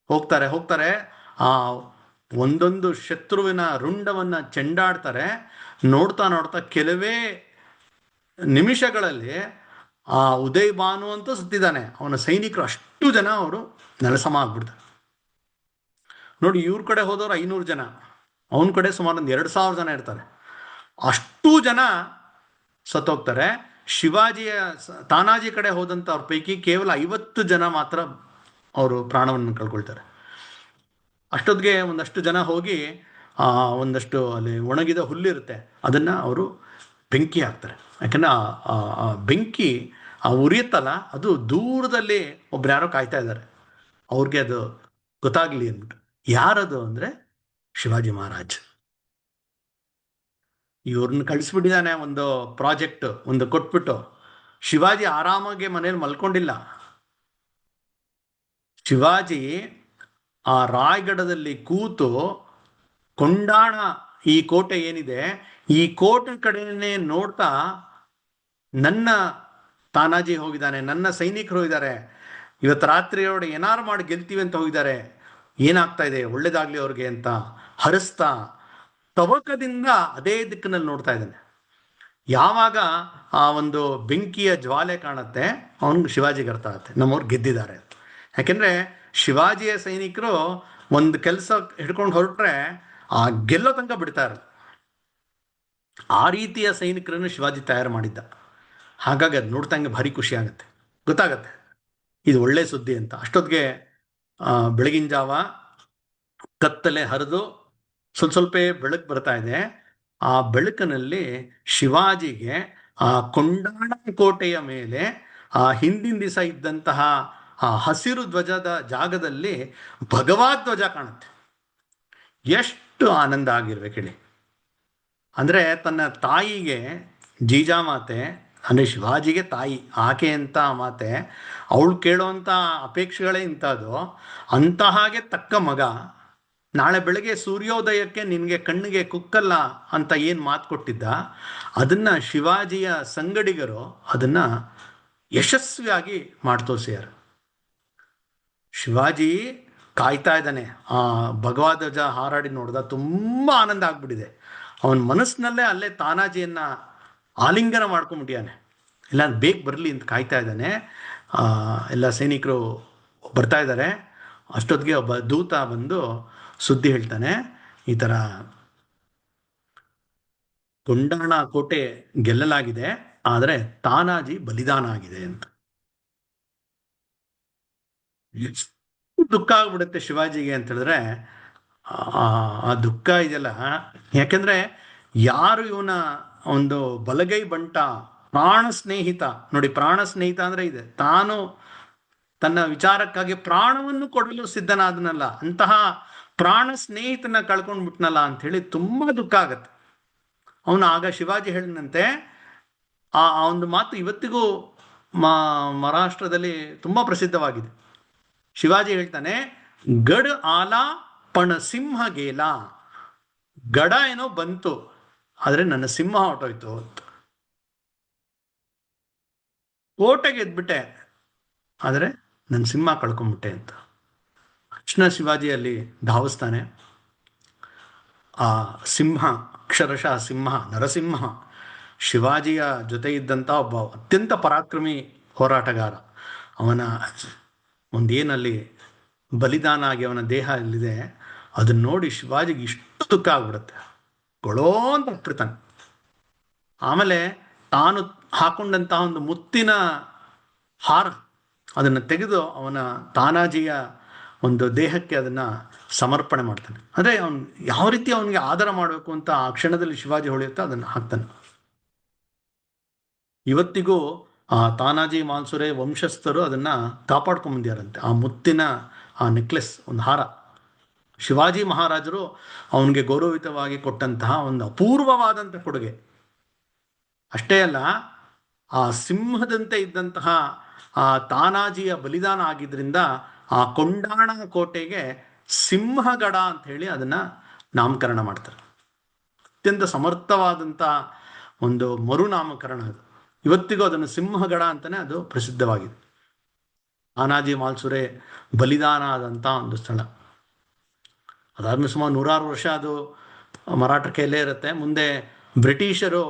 S1: ಹೋಗ್ತಾರೆ ಆ ಒಂದೊಂದು ಶತ್ರುವಿನ ರುಂಡವನ್ನ ಚೆಂಡಾಡ್ತಾರೆ. ನೋಡ್ತಾ ಕೆಲವೇ ನಿಮಿಷಗಳಲ್ಲಿ ಆ ಉದಯ್ ಭಾನು ಅಂತೂ ಸತ್ತಿದ್ದಾನೆ, ಅವನ ಸೈನಿಕರು ಅಷ್ಟು ಜನ ಅವರು ನೆಲಸಮ ಆಗ್ಬಿಡ್ತಾರೆ. ನೋಡಿ, ಇವ್ರ ಕಡೆ ಹೋದವ್ರು 500 ಜನ, ಅವನ ಕಡೆ ಸುಮಾರು ಒಂದು 2000 ಜನ ಇರ್ತಾರೆ. ಅಷ್ಟು ಜನ ಸತ್ತೋಗ್ತಾರೆ. ಶಿವಾಜಿಯ ತಾನಾಜಿ ಕಡೆ ಹೋದಂಥವ್ರ ಪೈಕಿ ಕೇವಲ 50 ಜನ ಮಾತ್ರ ಅವರು ಪ್ರಾಣವನ್ನು ಕಳ್ಕೊಳ್ತಾರೆ. ಅಷ್ಟೊತ್ತಿಗೆ ಒಂದಷ್ಟು ಜನ ಹೋಗಿ ಒಂದಷ್ಟು ಅಲ್ಲಿ ಒಣಗಿದ ಹುಲ್ಲಿರುತ್ತೆ, ಅದನ್ನ ಅವರು ಬೆಂಕಿ ಹಾಕ್ತಾರೆ. ಯಾಕಂದ್ರೆ ಆ ಬೆಂಕಿ ಉರಿಯುತ್ತಲ್ಲ, ಅದು ದೂರದಲ್ಲಿ ಒಬ್ರು ಯಾರೋ ಕಾಯ್ತಾ ಇದ್ದಾರೆ, ಅವ್ರಿಗೆ ಅದು ಗೊತ್ತಾಗ್ಲಿ ಅಂದ್ಬಿಟ್ಟು. ಯಾರದು ಅಂದ್ರೆ ಶಿವಾಜಿ ಮಹಾರಾಜ್. ಇವ್ರನ್ನ ಕಳಿಸ್ಬಿಟ್ಟಿದ್ದಾನೆ ಒಂದು ಪ್ರಾಜೆಕ್ಟ್ ಒಂದು ಕೊಟ್ಬಿಟ್ಟು. ಶಿವಾಜಿ ಆರಾಮಾಗಿ ಮನೇಲಿ ಮಲ್ಕೊಂಡಿಲ್ಲ. ಶಿವಾಜಿ ಆ ರಾಯಗಢದಲ್ಲಿ ಕೂತು ಕೊಂಡಾಣ ಈ ಕೋಟೆ ಏನಿದೆ, ಈ ಕೋಟೆ ಕಡೆನೇ ನೋಡ್ತಾ, ನನ್ನ ತಾನಾಜಿ ಹೋಗಿದ್ದಾನೆ, ನನ್ನ ಸೈನಿಕರು ಹೋಗಿದ್ದಾರೆ, ಇವತ್ತು ರಾತ್ರಿಯೊಳಗೆ ಏನಾರು ಮಾಡಿ ಗೆಲ್ತೀವಿ ಅಂತ ಹೋಗಿದ್ದಾರೆ, ಏನಾಗ್ತಾ ಇದೆ ಒಳ್ಳೇದಾಗ್ಲಿ ಅವ್ರಿಗೆ ಅಂತ ಹರಿಸ್ತಾ ತವಕದಿಂದ ಅದೇ ದಿಕ್ಕಿನಲ್ಲಿ ನೋಡ್ತಾ ಇದ್ದಾನೆ. ಯಾವಾಗ ಆ ಒಂದು ಬೆಂಕಿಯ ಜ್ವಾಲೆ ಕಾಣುತ್ತೆ, ಅವನಿಗೆ ಶಿವಾಜಿಗೆ ಅರ್ಥ ಆಗುತ್ತೆ ನಮ್ಮವ್ರು ಗೆದ್ದಿದ್ದಾರೆ. ಯಾಕೆಂದ್ರೆ ಶಿವಾಜಿಯ ಸೈನಿಕರು ಒಂದು ಕೆಲಸ ಹಿಡ್ಕೊಂಡು ಹೊರಟ್ರೆ ಆ ಗೆಲ್ಲೋ ತನಕ ಬಿಡ್ತಾ ಇರಲ್ಲ. ಆ ರೀತಿಯ ಸೈನಿಕರನ್ನು ಶಿವಾಜಿ ತಯಾರು ಮಾಡಿದ್ದ. ಹಾಗಾಗಿ ಅದು ನೋಡ್ತಂಗೆ ಭಾರಿ ಖುಷಿ ಆಗುತ್ತೆ, ಗೊತ್ತಾಗತ್ತೆ ಇದು ಒಳ್ಳೆ ಸುದ್ದಿ ಅಂತ. ಅಷ್ಟೊತ್ತಿಗೆ ಬೆಳಗಿನ ಜಾವ ಕತ್ತಲೆ ಹರಿದು ಸ್ವಲ್ಪ ಬೆಳಕು ಬರ್ತಾ ಇದೆ. ಆ ಬೆಳಕಿನಲ್ಲಿ ಶಿವಾಜಿಗೆ ಆ ಕೊಂಡಾಣ ಕೋಟೆಯ ಮೇಲೆ ಆ ಹಿಂದಿನ ದಿವಸ ಇದ್ದಂತಹ ಆ ಹಸಿರು ಧ್ವಜದ ಜಾಗದಲ್ಲಿ ಭಗವದ್ ಧ್ವಜ ಕಾಣುತ್ತೆ. ಎಷ್ಟು ಆನಂದ ಆಗಿರ್ಬೇಕು ಹೇಳಿ. ಅಂದ್ರೆ ತನ್ನ ತಾಯಿಗೆ, ಜೀಜಾಮಾತೆ ಅಂದ್ರೆ ಶಿವಾಜಿಗೆ ತಾಯಿ, ಆಕೆ ಅಂತ ಮಾತೆ, ಅವಳು ಕೇಳೋಂಥ ಅಪೇಕ್ಷೆಗಳೇ ಇಂಥದ್ದು. ಅಂತಹಾಗೆ ತಕ್ಕ ಮಗ, ನಾಳೆ ಬೆಳಗ್ಗೆ ಸೂರ್ಯೋದಯಕ್ಕೆ ನಿನಗೆ ಕಣ್ಣಿಗೆ ಕುಕ್ಕಲ್ಲ ಅಂತ ಏನು ಮಾತು ಕೊಟ್ಟಿದ್ದ, ಅದನ್ನ ಶಿವಾಜಿಯ ಸಂಗಡಿಗರು ಅದನ್ನ ಯಶಸ್ವಿಯಾಗಿ ಮಾಡ್ತೋರ್ಸ್ಯಾರ. ಶಿವಾಜಿ ಕಾಯ್ತಾ ಇದ್ದಾನೆ. ಆ ಭಗವದ್ ಧ್ವಜ ಹಾರಾಡಿ ನೋಡ್ದ, ತುಂಬ ಆನಂದ ಆಗ್ಬಿಟ್ಟಿದೆ. ಅವನ ಮನಸ್ಸಿನಲ್ಲೇ ಅಲ್ಲೇ ತಾನಾಜಿಯನ್ನ ಆಲಿಂಗನ ಮಾಡ್ಕೊಂಡ್ಬಿಟ್ಟಿಯಾನೆ. ಇಲ್ಲ ಬೇಗ ಬರಲಿ ಅಂತ ಕಾಯ್ತಾ ಇದ್ದಾನೆ. ಎಲ್ಲ ಸೈನಿಕರು ಬರ್ತಾ ಇದ್ದಾರೆ. ಅಷ್ಟೊತ್ತಿಗೆ ಒಬ್ಬ ದೂತ ಬಂದು ಸುದ್ದಿ ಹೇಳ್ತಾನೆ, ಈ ಥರ ಗೊಂಡಾಣ ಕೋಟೆ ಗೆಲ್ಲಲಾಗಿದೆ, ಆದರೆ ತಾನಾಜಿ ಬಲಿದಾನ ಆಗಿದೆ ಅಂತ. ದುಃಖ ಆಗ್ಬಿಡುತ್ತೆ ಶಿವಾಜಿಗೆ ಅಂತ ಹೇಳಿದ್ರೆ, ಆ ದುಃಖ ಇದೆಯಲ್ಲ, ಯಾಕೆಂದ್ರೆ ಯಾರು ಇವನ ಒಂದು ಬಲಗೈ ಬಂಟ, ಪ್ರಾಣ ಸ್ನೇಹಿತ, ನೋಡಿ ಪ್ರಾಣ ಸ್ನೇಹಿತ ಅಂದ್ರೆ ಇದೆ, ತಾನು ತನ್ನ ವಿಚಾರಕ್ಕಾಗಿ ಪ್ರಾಣವನ್ನು ಕೊಡಲು ಸಿದ್ಧನಾದನಲ್ಲ, ಅಂತಹ ಪ್ರಾಣ ಸ್ನೇಹಿತನ ಕಳ್ಕೊಂಡ್ಬಿಟ್ನಲ್ಲ ಅಂತ ಹೇಳಿ ತುಂಬಾ ದುಃಖ ಆಗತ್ತೆ. ಅವನು ಆಗ ಶಿವಾಜಿ ಹೇಳಿದಂತೆ, ಆ ಒಂದು ಮಾತು ಇವತ್ತಿಗೂ ಮಹಾರಾಷ್ಟ್ರದಲ್ಲಿ ತುಂಬಾ ಪ್ರಸಿದ್ಧವಾಗಿದೆ. ಶಿವಾಜಿ ಹೇಳ್ತಾನೆ, ಗಡ್ ಆಲ ಪಣ ಸಿಂಹ ಗೇಲ. ಗಡ ಏನೋ ಬಂತು, ಆದ್ರೆ ನನ್ನ ಸಿಂಹ ಹೊರಟೋಯ್ತು ಅಂತ. ಕೋಟೆ ಗೆದ್ಬಿಟ್ಟೆ, ಆದ್ರೆ ನನ್ನ ಸಿಂಹ ಕಳ್ಕೊಂಡ್ಬಿಟ್ಟೆ ಅಂತ. ತಕ್ಷಣ ಶಿವಾಜಿ ಅಲ್ಲಿ ಧಾವಿಸ್ತಾನೆ. ಆ ಸಿಂಹ, ಅಕ್ಷರಶಃ ಸಿಂಹ, ನರಸಿಂಹ, ಶಿವಾಜಿಯ ಜೊತೆ ಇದ್ದಂಥ ಒಬ್ಬ ಅತ್ಯಂತ ಪರಾಕ್ರಮಿ ಹೋರಾಟಗಾರ. ಅವನ ಒಂದೇನಲ್ಲಿ ಬಲಿದಾನ ಆಗಿ ಅವನ ದೇಹ ಎಲ್ಲಿದೆ ಅದನ್ನ ನೋಡಿ ಶಿವಾಜಿಗೆ ಇಷ್ಟು ದುಃಖ ಆಗ್ಬಿಡುತ್ತೆ, ಗೊಳೋ ಅಂತ ಬಿಡ್ತಾನೆ. ಆಮೇಲೆ ತಾನು ಹಾಕೊಂಡಂತಹ ಒಂದು ಮುತ್ತಿನ ಹಾರ ಅದನ್ನು ತೆಗೆದು ಅವನ ತಾನಾಜಿಯ ಒಂದು ದೇಹಕ್ಕೆ ಅದನ್ನ ಸಮರ್ಪಣೆ ಮಾಡ್ತಾನೆ. ಅಂದ್ರೆ ಅವನು ಯಾವ ರೀತಿ ಅವನಿಗೆ ಆದರ ಮಾಡಬೇಕು ಅಂತ ಆ ಕ್ಷಣದಲ್ಲಿ ಶಿವಾಜಿ ಹೊಳೆಯುತ್ತೆ, ಅದನ್ನು ಹಾಕ್ತಾನೆ. ಇವತ್ತಿಗೂ ಆ ತಾನಾಜಿ ಮಾಲ್ಸುರೆ ವಂಶಸ್ಥರು ಅದನ್ನ ಕಾಪಾಡ್ಕೊಂಡ್ ಬಂದಿಯಾರಂತೆ. ಆ ಮುತ್ತಿನ ಆ ನೆಕ್ಲೆಸ್, ಒಂದು ಹಾರ, ಶಿವಾಜಿ ಮಹಾರಾಜರು ಅವನಿಗೆ ಗೌರವಿತವಾಗಿ ಕೊಟ್ಟಂತಹ ಒಂದು ಅಪೂರ್ವವಾದಂತಹ ಕೊಡುಗೆ. ಅಷ್ಟೇ ಅಲ್ಲ, ಆ ಸಿಂಹದಂತೆ ಇದ್ದಂತಹ ಆ ತಾನಾಜಿಯ ಬಲಿದಾನ ಆಗಿದ್ರಿಂದ ಆ ಕೊಂಡಾಣ ಕೋಟೆಗೆ ಸಿಂಹಗಡ ಅಂತ ಹೇಳಿ ಅದನ್ನ ನಾಮಕರಣ ಮಾಡ್ತಾರೆ. ಅತ್ಯಂತ ಸಮರ್ಥವಾದಂಥ ಒಂದು ಮರುನಾಮಕರಣ ಅದು. ಇವತ್ತಿಗೂ ಅದನ್ನು ಸಿಂಹಗಡ ಅಂತಾನೆ ಅದು ಪ್ರಸಿದ್ಧವಾಗಿದೆ. ತಾನಾಜಿ ಮಾಲ್ಸುರೆ ಬಲಿದಾನ ಆದಂಥ ಒಂದು ಸ್ಥಳ. ಅದಾದ್ಮೇಲೆ ಸುಮಾರು 100 ವರ್ಷ ಅದು ಮರಾಠ ಕೈಲೇ ಇರುತ್ತೆ. ಮುಂದೆ ಬ್ರಿಟಿಷರು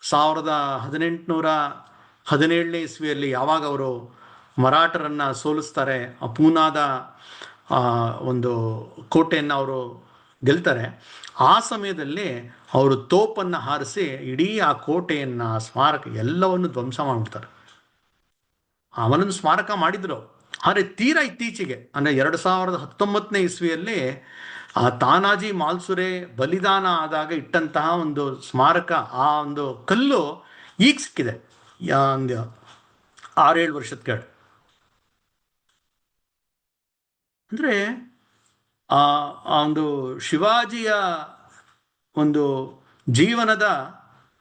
S1: 1817 ಇಸ್ವಿಯಲ್ಲಿ ಯಾವಾಗ ಅವರು ಮರಾಠರನ್ನ ಸೋಲಿಸ್ತಾರೆ, ಆ ಪೂನಾದ ಒಂದು ಕೋಟೆಯನ್ನು ಅವರು ಗೆಲ್ತಾರೆ, ಆ ಸಮಯದಲ್ಲಿ ಅವರು ತೋಪನ್ನು ಹಾರಿಸಿ ಇಡೀ ಆ ಕೋಟೆಯನ್ನ, ಸ್ಮಾರಕ ಎಲ್ಲವನ್ನು ಧ್ವಂಸ ಮಾಡಿಬಿಡ್ತಾರೆ. ಅವನನ್ನು ಸ್ಮಾರಕ ಮಾಡಿದ್ರು, ಆದರೆ ತೀರಾ ಇತ್ತೀಚೆಗೆ ಅಂದರೆ 2019 ಇಸ್ವಿಯಲ್ಲಿ ಆ ತಾನಾಜಿ ಮಾಲ್ಸುರೆ ಬಲಿದಾನ ಆದಾಗ ಇಟ್ಟಂತಹ ಒಂದು ಸ್ಮಾರಕ, ಆ ಒಂದು ಕಲ್ಲು ಈಗ ಸಿಕ್ಕಿದೆ, ಒಂದು 6-7 ವರ್ಷದ ಕೆಳಗೆ. ಅಂದ್ರೆ ಆ ಒಂದು ಶಿವಾಜಿಯ ಒಂದು ಜೀವನದ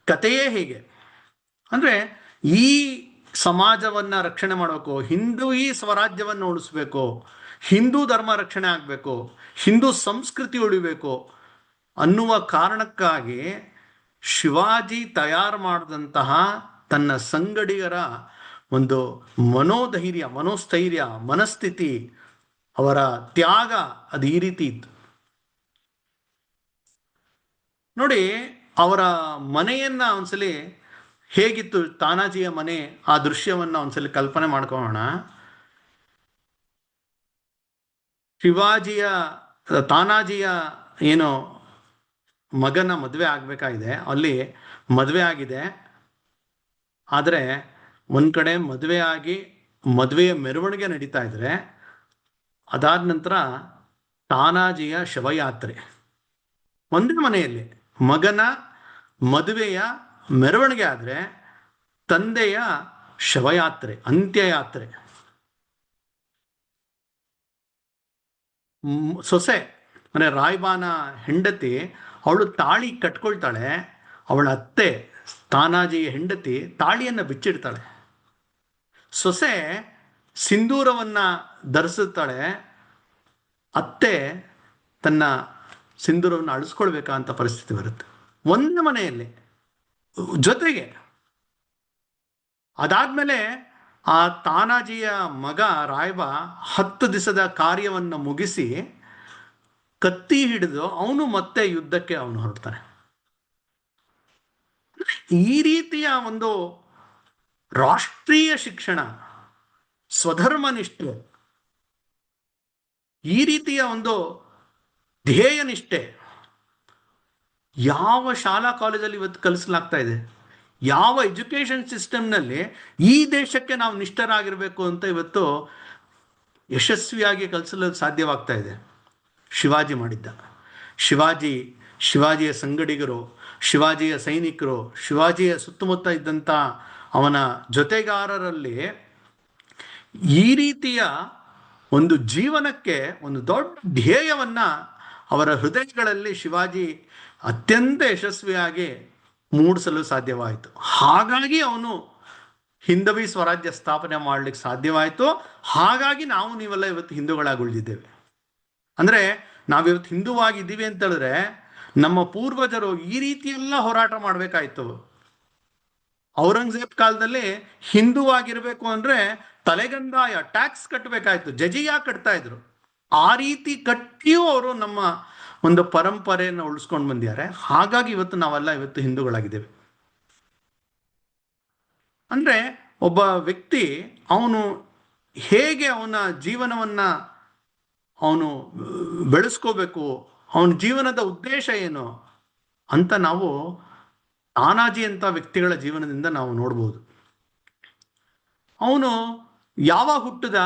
S1: ಕಥೆಯೇ ಹೇಗೆ ಅಂದ್ರೆ, ಈ ಸಮಾಜವನ್ನ ರಕ್ಷಣೆ ಮಾಡಬೇಕು, ಹಿಂದೂ ಈ ಸ್ವರಾಜ್ಯವನ್ನು ಉಳಿಸ್ಬೇಕು, ಹಿಂದೂ ಧರ್ಮ ರಕ್ಷಣೆ ಆಗಬೇಕು, ಹಿಂದೂ ಸಂಸ್ಕೃತಿ ಉಳಿಬೇಕು ಅನ್ನುವ ಕಾರಣಕ್ಕಾಗಿ ಶಿವಾಜಿ ತಯಾರು ಮಾಡಿದಂತಹ ತನ್ನ ಸಂಗಡಿಗರ ಒಂದು ಮನೋಧೈರ್ಯ, ಮನೋಸ್ಥೈರ್ಯ, ಮನಸ್ಥಿತಿ, ಅವರ ತ್ಯಾಗ ಅದು ಈ ರೀತಿ ಇತ್ತು ನೋಡಿ. ಅವರ ಮನೆಯನ್ನ ಒಂದ್ಸಲಿ ಹೇಗಿತ್ತು ತಾನಾಜಿಯ ಮನೆ, ಆ ದೃಶ್ಯವನ್ನ ಒಂದ್ಸಲಿ ಕಲ್ಪನೆ ಮಾಡ್ಕೊಳ್ಳೋಣ. ಶಿವಾಜಿಯ ತಾನಾಜಿಯ ಏನು ಮಗನ ಮದುವೆ ಆಗ್ಬೇಕಾಗಿದೆ, ಅಲ್ಲಿ ಮದುವೆ ಆಗಿದೆ. ಆದರೆ ಒಂದ್ ಕಡೆ ಮದುವೆ ಆಗಿ ಮದುವೆಯ ಮೆರವಣಿಗೆ ನಡೀತಾ ಇದ್ರೆ, ಅದಾದ ನಂತರ ತಾನಾಜಿಯ ಶವಯಾತ್ರೆ. ಒಂದೇ ಮನೆಯಲ್ಲಿ ಮಗನ ಮದುವೆಯ ಮೆರವಣಿಗೆ ಆದರೆ ತಂದೆಯ ಶವಯಾತ್ರೆ, ಅಂತ್ಯಯಾತ್ರೆ. ಸೊಸೆ ಅಂದರೆ ರಾಯ್ಬಾನ ಹೆಂಡತಿ, ಅವಳು ತಾಳಿ ಕಟ್ಕೊಳ್ತಾಳೆ. ಅವಳ ಅತ್ತೆ ತಾನಾಜಿಯ ಹೆಂಡತಿ ತಾಳಿಯನ್ನು ಬಿಚ್ಚಿಡ್ತಾಳೆ. ಸೊಸೆ ಸಿಂಧೂರವನ್ನ ಧರಿಸುತ್ತಾಳೆ. ಅತ್ತೆ ತನ್ನ ಸಿಂಧೂರವನ್ನು ಅಳಿಸ್ಕೊಳ್ಬೇಕಂತ ಪರಿಸ್ಥಿತಿ ಬರುತ್ತೆ ಒಂದೇ ಮನೆಯಲ್ಲಿ. ಜೊತೆಗೆ ಅದಾದ್ಮೇಲೆ ಆ ತಾನಾಜಿಯ ಮಗ ರಾಯ್ಬಾ 10 ದಿವಸದ ಕಾರ್ಯವನ್ನು ಮುಗಿಸಿ ಕತ್ತಿ ಹಿಡಿದು ಅವನು ಮತ್ತೆ ಯುದ್ಧಕ್ಕೆ ಅವನು ಹೊರಡ್ತಾನೆ. ಈ ರೀತಿಯ ಒಂದು ರಾಷ್ಟ್ರೀಯ ಶಿಕ್ಷಣ, ಸ್ವಧರ್ಮ ನಿಷ್ಠೆ, ಈ ರೀತಿಯ ಒಂದು ಧ್ಯೇಯ ನಿಷ್ಠೆ ಯಾವ ಶಾಲಾ ಕಾಲೇಜಲ್ಲಿ ಇವತ್ತು ಕಲಿಸಲಾಗ್ತಾ ಇದೆ? ಯಾವ ಎಜುಕೇಶನ್ ಸಿಸ್ಟಮ್ನಲ್ಲಿ ಈ ದೇಶಕ್ಕೆ ನಾವು ನಿಷ್ಠರಾಗಿರ್ಬೇಕು ಅಂತ ಇವತ್ತು ಯಶಸ್ವಿಯಾಗಿ ಕಲಿಸಲು ಸಾಧ್ಯವಾಗ್ತಾ ಇದೆ? ಶಿವಾಜಿ ಮಾಡಿದ್ದ. ಶಿವಾಜಿಯ ಸಂಗಡಿಗರು, ಶಿವಾಜಿಯ ಸೈನಿಕರು, ಶಿವಾಜಿಯ ಸುತ್ತಮುತ್ತ ಇದ್ದಂಥ ಅವನ ಜೊತೆಗಾರರಲ್ಲಿ ಈ ರೀತಿಯ ಒಂದು ಜೀವನಕ್ಕೆ ಒಂದು ದೊಡ್ಡ ಧ್ಯೇಯವನ್ನ ಅವರ ಹೃದಯಗಳಲ್ಲಿ ಶಿವಾಜಿ ಅತ್ಯಂತ ಯಶಸ್ವಿಯಾಗಿ ಮೂಡಿಸಲು ಸಾಧ್ಯವಾಯಿತು. ಹಾಗಾಗಿ ಅವನು ಹಿಂದವಿ ಸ್ವರಾಜ್ಯ ಸ್ಥಾಪನೆ ಮಾಡಲಿಕ್ಕೆ ಸಾಧ್ಯವಾಯಿತು. ಹಾಗಾಗಿ ನಾವು ನೀವೆಲ್ಲ ಇವತ್ತು ಹಿಂದೂಗಳಾಗಿ ಉಳಿದಿದ್ದೇವೆ. ಅಂದರೆ ನಾವಿವತ್ತು ಹಿಂದೂವಾಗಿದ್ದೀವಿ ಅಂತ ಹೇಳಿದ್ರೆ ನಮ್ಮ ಪೂರ್ವಜರು ಈ ರೀತಿಯೆಲ್ಲ ಹೋರಾಟ ಮಾಡಬೇಕಾಯ್ತು. ಔರಂಗಜೇಬ್ ಕಾಲದಲ್ಲಿ ಹಿಂದೂವಾಗಿರ್ಬೇಕು ಅಂದ್ರೆ ತಲೆಗಂದಾಯ ಟ್ಯಾಕ್ಸ್ ಕಟ್ಟಬೇಕಾಯ್ತು, ಜಜಿಯಾ ಕಟ್ತಾ ಇದ್ರು. ಆ ರೀತಿ ಕಟ್ಟಿಯೂ ಅವರು ನಮ್ಮ ಒಂದು ಪರಂಪರೆಯನ್ನು ಉಳಿಸ್ಕೊಂಡು ಬಂದಿದ್ದಾರೆ. ಹಾಗಾಗಿ ಇವತ್ತು ನಾವೆಲ್ಲ ಇವತ್ತು ಹಿಂದೂಗಳಾಗಿದ್ದೇವೆ. ಅಂದ್ರೆ ಒಬ್ಬ ವ್ಯಕ್ತಿ ಅವನು ಹೇಗೆ ಅವನ ಜೀವನವನ್ನ ಅವನು ಬೆಳೆಸ್ಕೋಬೇಕು, ಅವನ ಜೀವನದ ಉದ್ದೇಶ ಏನು ಅಂತ ನಾವು ನಾನಾಜಿ ಅಂತ ವ್ಯಕ್ತಿಗಳ ಜೀವನದಿಂದ ನಾವು ನೋಡ್ಬೋದು. ಅವನು ಯಾವಾಗ ಹುಟ್ಟಿದ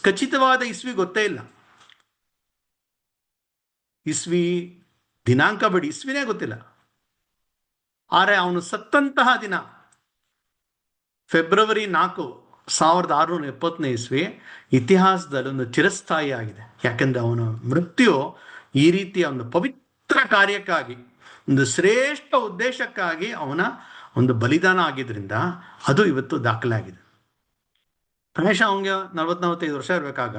S1: ಖಚಿತವಾದ ಇಸ್ವಿ ಗೊತ್ತೇ ಇಲ್ಲ. ಇಸ್ವಿ ದಿನಾಂಕ ಬಿಡಿ, ಇಸ್ವಿನೇ ಗೊತ್ತಿಲ್ಲ. ಆದರೆ ಅವನು ಸತ್ತಂತಹ ದಿನ ಫೆಬ್ರವರಿ 4, 1670 ಇಸ್ವಿ ಇತಿಹಾಸದಲ್ಲಿ ಒಂದು ಚಿರಸ್ಥಾಯಿ ಆಗಿದೆ. ಯಾಕೆಂದ್ರೆ ಅವನ ಮೃತ್ಯು ಈ ರೀತಿಯ ಒಂದು ಪವಿತ್ರ ಕಾರ್ಯಕ್ಕಾಗಿ, ಒಂದು ಶ್ರೇಷ್ಠ ಉದ್ದೇಶಕ್ಕಾಗಿ ಅವನ ಒಂದು ಬಲಿದಾನ ಆಗಿದ್ರಿಂದ ಅದು ಇವತ್ತು ದಾಖಲಾಗಿದೆ. ಗಣೇಶ ಅವನಿಗೆ 40-45 ವರ್ಷ ಇರಬೇಕಾಗ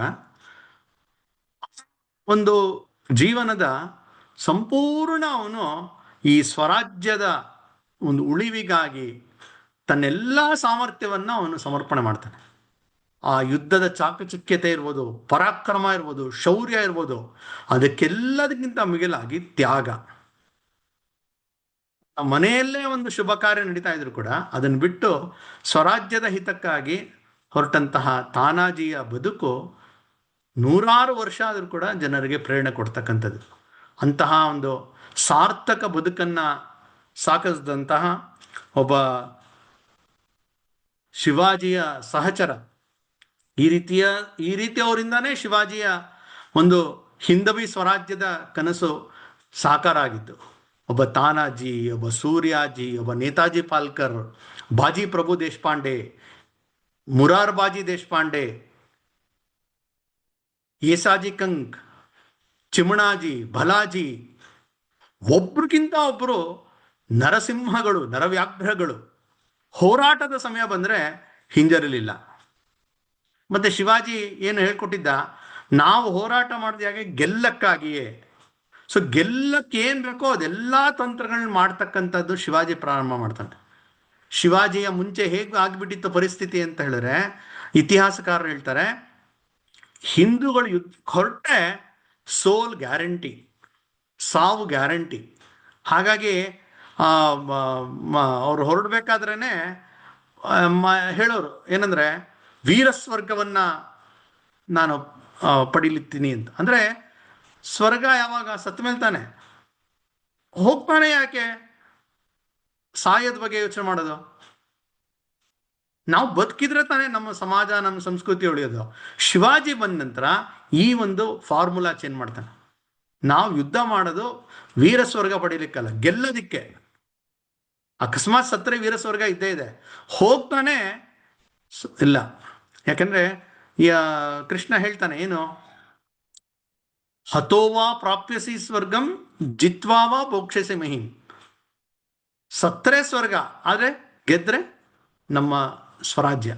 S1: ಒಂದು ಜೀವನದ ಸಂಪೂರ್ಣ ಅವನು ಈ ಸ್ವರಾಜ್ಯದ ಒಂದು ಉಳಿವಿಗಾಗಿ ತನ್ನೆಲ್ಲ ಸಾಮರ್ಥ್ಯವನ್ನು ಅವನು ಸಮರ್ಪಣೆ ಮಾಡ್ತಾನೆ. ಆ ಯುದ್ಧದ ಚಾಕಚಕ್ಯತೆ ಇರ್ಬೋದು, ಪರಾಕ್ರಮ ಇರ್ಬೋದು, ಶೌರ್ಯ ಇರ್ಬೋದು, ಅದಕ್ಕೆಲ್ಲದಕ್ಕಿಂತ ಮಿಗಿಲಾಗಿ ತ್ಯಾಗ. ಮನೆಯಲ್ಲೇ ಒಂದು ಶುಭ ಕಾರ್ಯ ನಡೀತಾ ಇದ್ರು ಕೂಡ ಅದನ್ನು ಬಿಟ್ಟು ಸ್ವರಾಜ್ಯದ ಹಿತಕ್ಕಾಗಿ ಹೊರಟಂತಹ ತಾನಾಜಿಯ ಬದುಕು 100 ವರ್ಷ ಆದರೂ ಕೂಡ ಜನರಿಗೆ ಪ್ರೇರಣೆ ಕೊಡ್ತಕ್ಕಂಥದ್ದು. ಅಂತಹ ಒಂದು ಸಾರ್ಥಕ ಬದುಕನ್ನ ಸಾಗಿಸಿದಂತಹ ಒಬ್ಬ ಶಿವಾಜಿಯ ಸಹಚರ, ಈ ರೀತಿಯವರಿಂದಾನೇ ಶಿವಾಜಿಯ ಒಂದು ಹಿಂದವಿ ಸ್ವರಾಜ್ಯದ ಕನಸು ಸಾಕಾರ ಆಗಿದ್ದು. ಒಬ್ಬ ತಾನಾಜಿ, ಒಬ್ಬ ಸೂರ್ಯಾಜಿ, ಒಬ್ಬ ನೇತಾಜಿ ಪಾಲ್ಕರ್, ಬಾಜಿ ಪ್ರಭು ದೇಶಪಾಂಡೆ, ಮುರಾರ್ಬಾಜಿ ದೇಶಪಾಂಡೆ, ಯೇಸಾಜಿ ಕಂಕ್, ಚಿಮಣಾಜಿ, ಭಲಾಜಿ, ಒಬ್ರಿಗಿಂತ ಒಬ್ಬರು ನರಸಿಂಹಗಳು, ನರವ್ಯಾಘ್ರಗಳು. ಹೋರಾಟದ ಸಮಯ ಬಂದರೆ ಹಿಂಜರಿಲಿಲ್ಲ. ಮತ್ತೆ ಶಿವಾಜಿ ಏನು ಹೇಳ್ಕೊಟ್ಟಿದ್ದ, ನಾವು ಹೋರಾಟ ಮಾಡಿದಾಗೆ ಗೆಲ್ಲಕ್ಕಾಗಿಯೇ. ಸೊ ಗೆಲ್ಲಕ್ಕೆ ಏನು ಬೇಕೋ ಅದೆಲ್ಲ ತಂತ್ರಗಳನ್ನ ಮಾಡ್ತಕ್ಕಂಥದ್ದು ಶಿವಾಜಿ ಪ್ರಾರಂಭ ಮಾಡ್ತಾನೆ. ಶಿವಾಜಿಯ ಮುಂಚೆ ಹೇಗೆ ಆಗಿಬಿಟ್ಟಿತ್ತು ಪರಿಸ್ಥಿತಿ ಅಂತ ಹೇಳಿದ್ರೆ ಇತಿಹಾಸಕಾರರು ಹೇಳ್ತಾರೆ, ಹಿಂದೂಗಳು ಹೊರಟೆ ಸೋಲ್ ಗ್ಯಾರಂಟಿ, ಸಾವು ಗ್ಯಾರಂಟಿ. ಹಾಗಾಗಿ ಅವ್ರು ಹೊರಡ್ಬೇಕಾದ್ರೇ ಹೇಳೋರು ಏನಂದ್ರೆ ವೀರ ಸ್ವರ್ಗವನ್ನ ನಾನು ಪಡೀಲಿತ್ತೀನಿ ಅಂತ. ಅಂದ್ರೆ ಸ್ವರ್ಗ ಯಾವಾಗ ಸತ್ತ ಮೇಲೆ ತಾನೆ, ಹೋಗ್ತಾನೆ ಯಾಕೆ ಸಾಯದ ಬಗ್ಗೆ ಯೋಚನೆ ಮಾಡೋದು? ನಾವು ಬದುಕಿದ್ರೆ ತಾನೇ ನಮ್ಮ ಸಮಾಜ, ನಮ್ಮ ಸಂಸ್ಕೃತಿ ಉಳಿಯೋದು. ಶಿವಾಜಿ ಬಂದ ನಂತರ ಈ ಒಂದು ಫಾರ್ಮುಲಾ ಚೇಂಜ್ ಮಾಡ್ತಾನೆ. ನಾವು ಯುದ್ಧ ಮಾಡೋದು ವೀರ ಸ್ವರ್ಗ ಪಡೀಲಿಕ್ಕಲ್ಲ, ಗೆಲ್ಲೋದಿಕ್ಕೆ. ಅಕಸ್ಮಾತ್ ಸತ್ತರೆ ವೀರ ಸ್ವರ್ಗ ಇದ್ದೇ ಇದೆ, ಹೋಗ್ತಾನೆ ಇಲ್ಲ. ಯಾಕಂದ್ರೆ ಕೃಷ್ಣ ಹೇಳ್ತಾನೆ ಏನು, ಹತೋವಾ ಪ್ರಾಪ್ಯಸಿ ಸ್ವರ್ಗಂ ಜಿತ್ವಾವಾ ಭೋಕ್ಷಸಿ ಮಹಿಂ. ಸತ್ತರೆ ಸ್ವರ್ಗ, ಆದ್ರೆ ಗೆದ್ರೆ ನಮ್ಮ ಸ್ವರಾಜ್ಯ.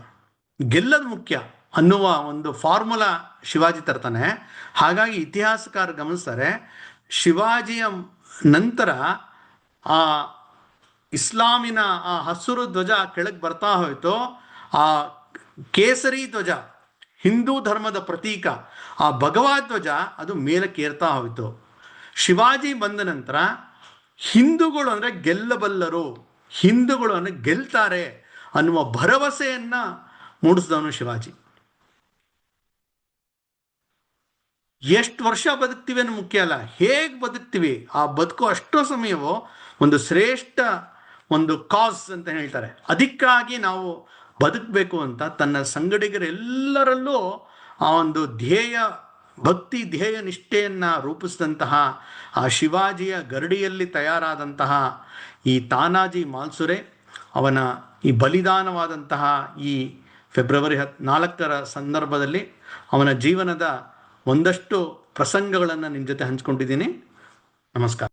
S1: ಗೆಲ್ಲದು ಮುಖ್ಯ ಅನ್ನುವ ಒಂದು ಫಾರ್ಮುಲಾ ಶಿವಾಜಿ ತರ್ತಾನೆ. ಹಾಗಾಗಿ ಇತಿಹಾಸಕಾರ ಗಮನಿಸ್ತಾರೆ, ಶಿವಾಜಿಯ ನಂತರ ಆ ಇಸ್ಲಾಮಿನ ಆ ಹಸಿರು ಧ್ವಜ ಕೆಳಗೆ ಬರ್ತಾ ಹೋಯ್ತು, ಆ ಕೇಸರಿ ಧ್ವಜ ಹಿಂದೂ ಧರ್ಮದ ಪ್ರತೀಕ, ಆ ಭಗವಧ್ವಜ ಅದು ಮೇಲಕ್ಕೆ ಏರ್ತಾ ಹೋಯ್ತು. ಶಿವಾಜಿ ಬಂದ ನಂತರ ಹಿಂದೂಗಳು ಅಂದರೆ ಗೆಲ್ಲಬಲ್ಲರು, ಹಿಂದೂಗಳನ್ನು ಗೆಲ್ತಾರೆ ಅನ್ನುವ ಭರವಸೆಯನ್ನ ಮೂಡಿಸಿದವನು ಶಿವಾಜಿ. ಎಷ್ಟು ವರ್ಷ ಬದುಕ್ತೀವಿ ಅನ್ನೋ ಮುಖ್ಯ ಅಲ್ಲ, ಹೇಗೆ ಬದುಕ್ತೀವಿ ಆ ಬದುಕು ಅಷ್ಟೋ ಸಮಯವೋ ಒಂದು ಶ್ರೇಷ್ಠ ಒಂದು ಕಾಸ್ ಅಂತ ಹೇಳ್ತಾರೆ, ಅದಕ್ಕಾಗಿ ನಾವು ಬದುಕಬೇಕು ಅಂತ ತನ್ನ ಸಂಗಡಿಗರೆಲ್ಲರಲ್ಲೂ ಆ ಒಂದು ಭಕ್ತಿ ಧ್ಯೇಯ ನಿಷ್ಠೆಯನ್ನ ರೂಪಿಸಿದಂತಹ ಆ ಶಿವಾಜಿಯ ಗರಡಿಯಲ್ಲಿ ತಯಾರಾದಂತಹ ಈ ತಾನಾಜಿ ಮಾಲ್ಸುರೆ ಅವನ ಈ ಬಲಿದಾನವಾದಂತಹ ಈ ಫೆಬ್ರವರಿ 14ರ ಸಂದರ್ಭದಲ್ಲಿ ಅವನ ಜೀವನದ ಒಂದಷ್ಟು ಪ್ರಸಂಗಗಳನ್ನು ನಿಮ್ಮ ಜೊತೆ ಹಂಚ್ಕೊಂಡಿದ್ದೀನಿ. ನಮಸ್ಕಾರ.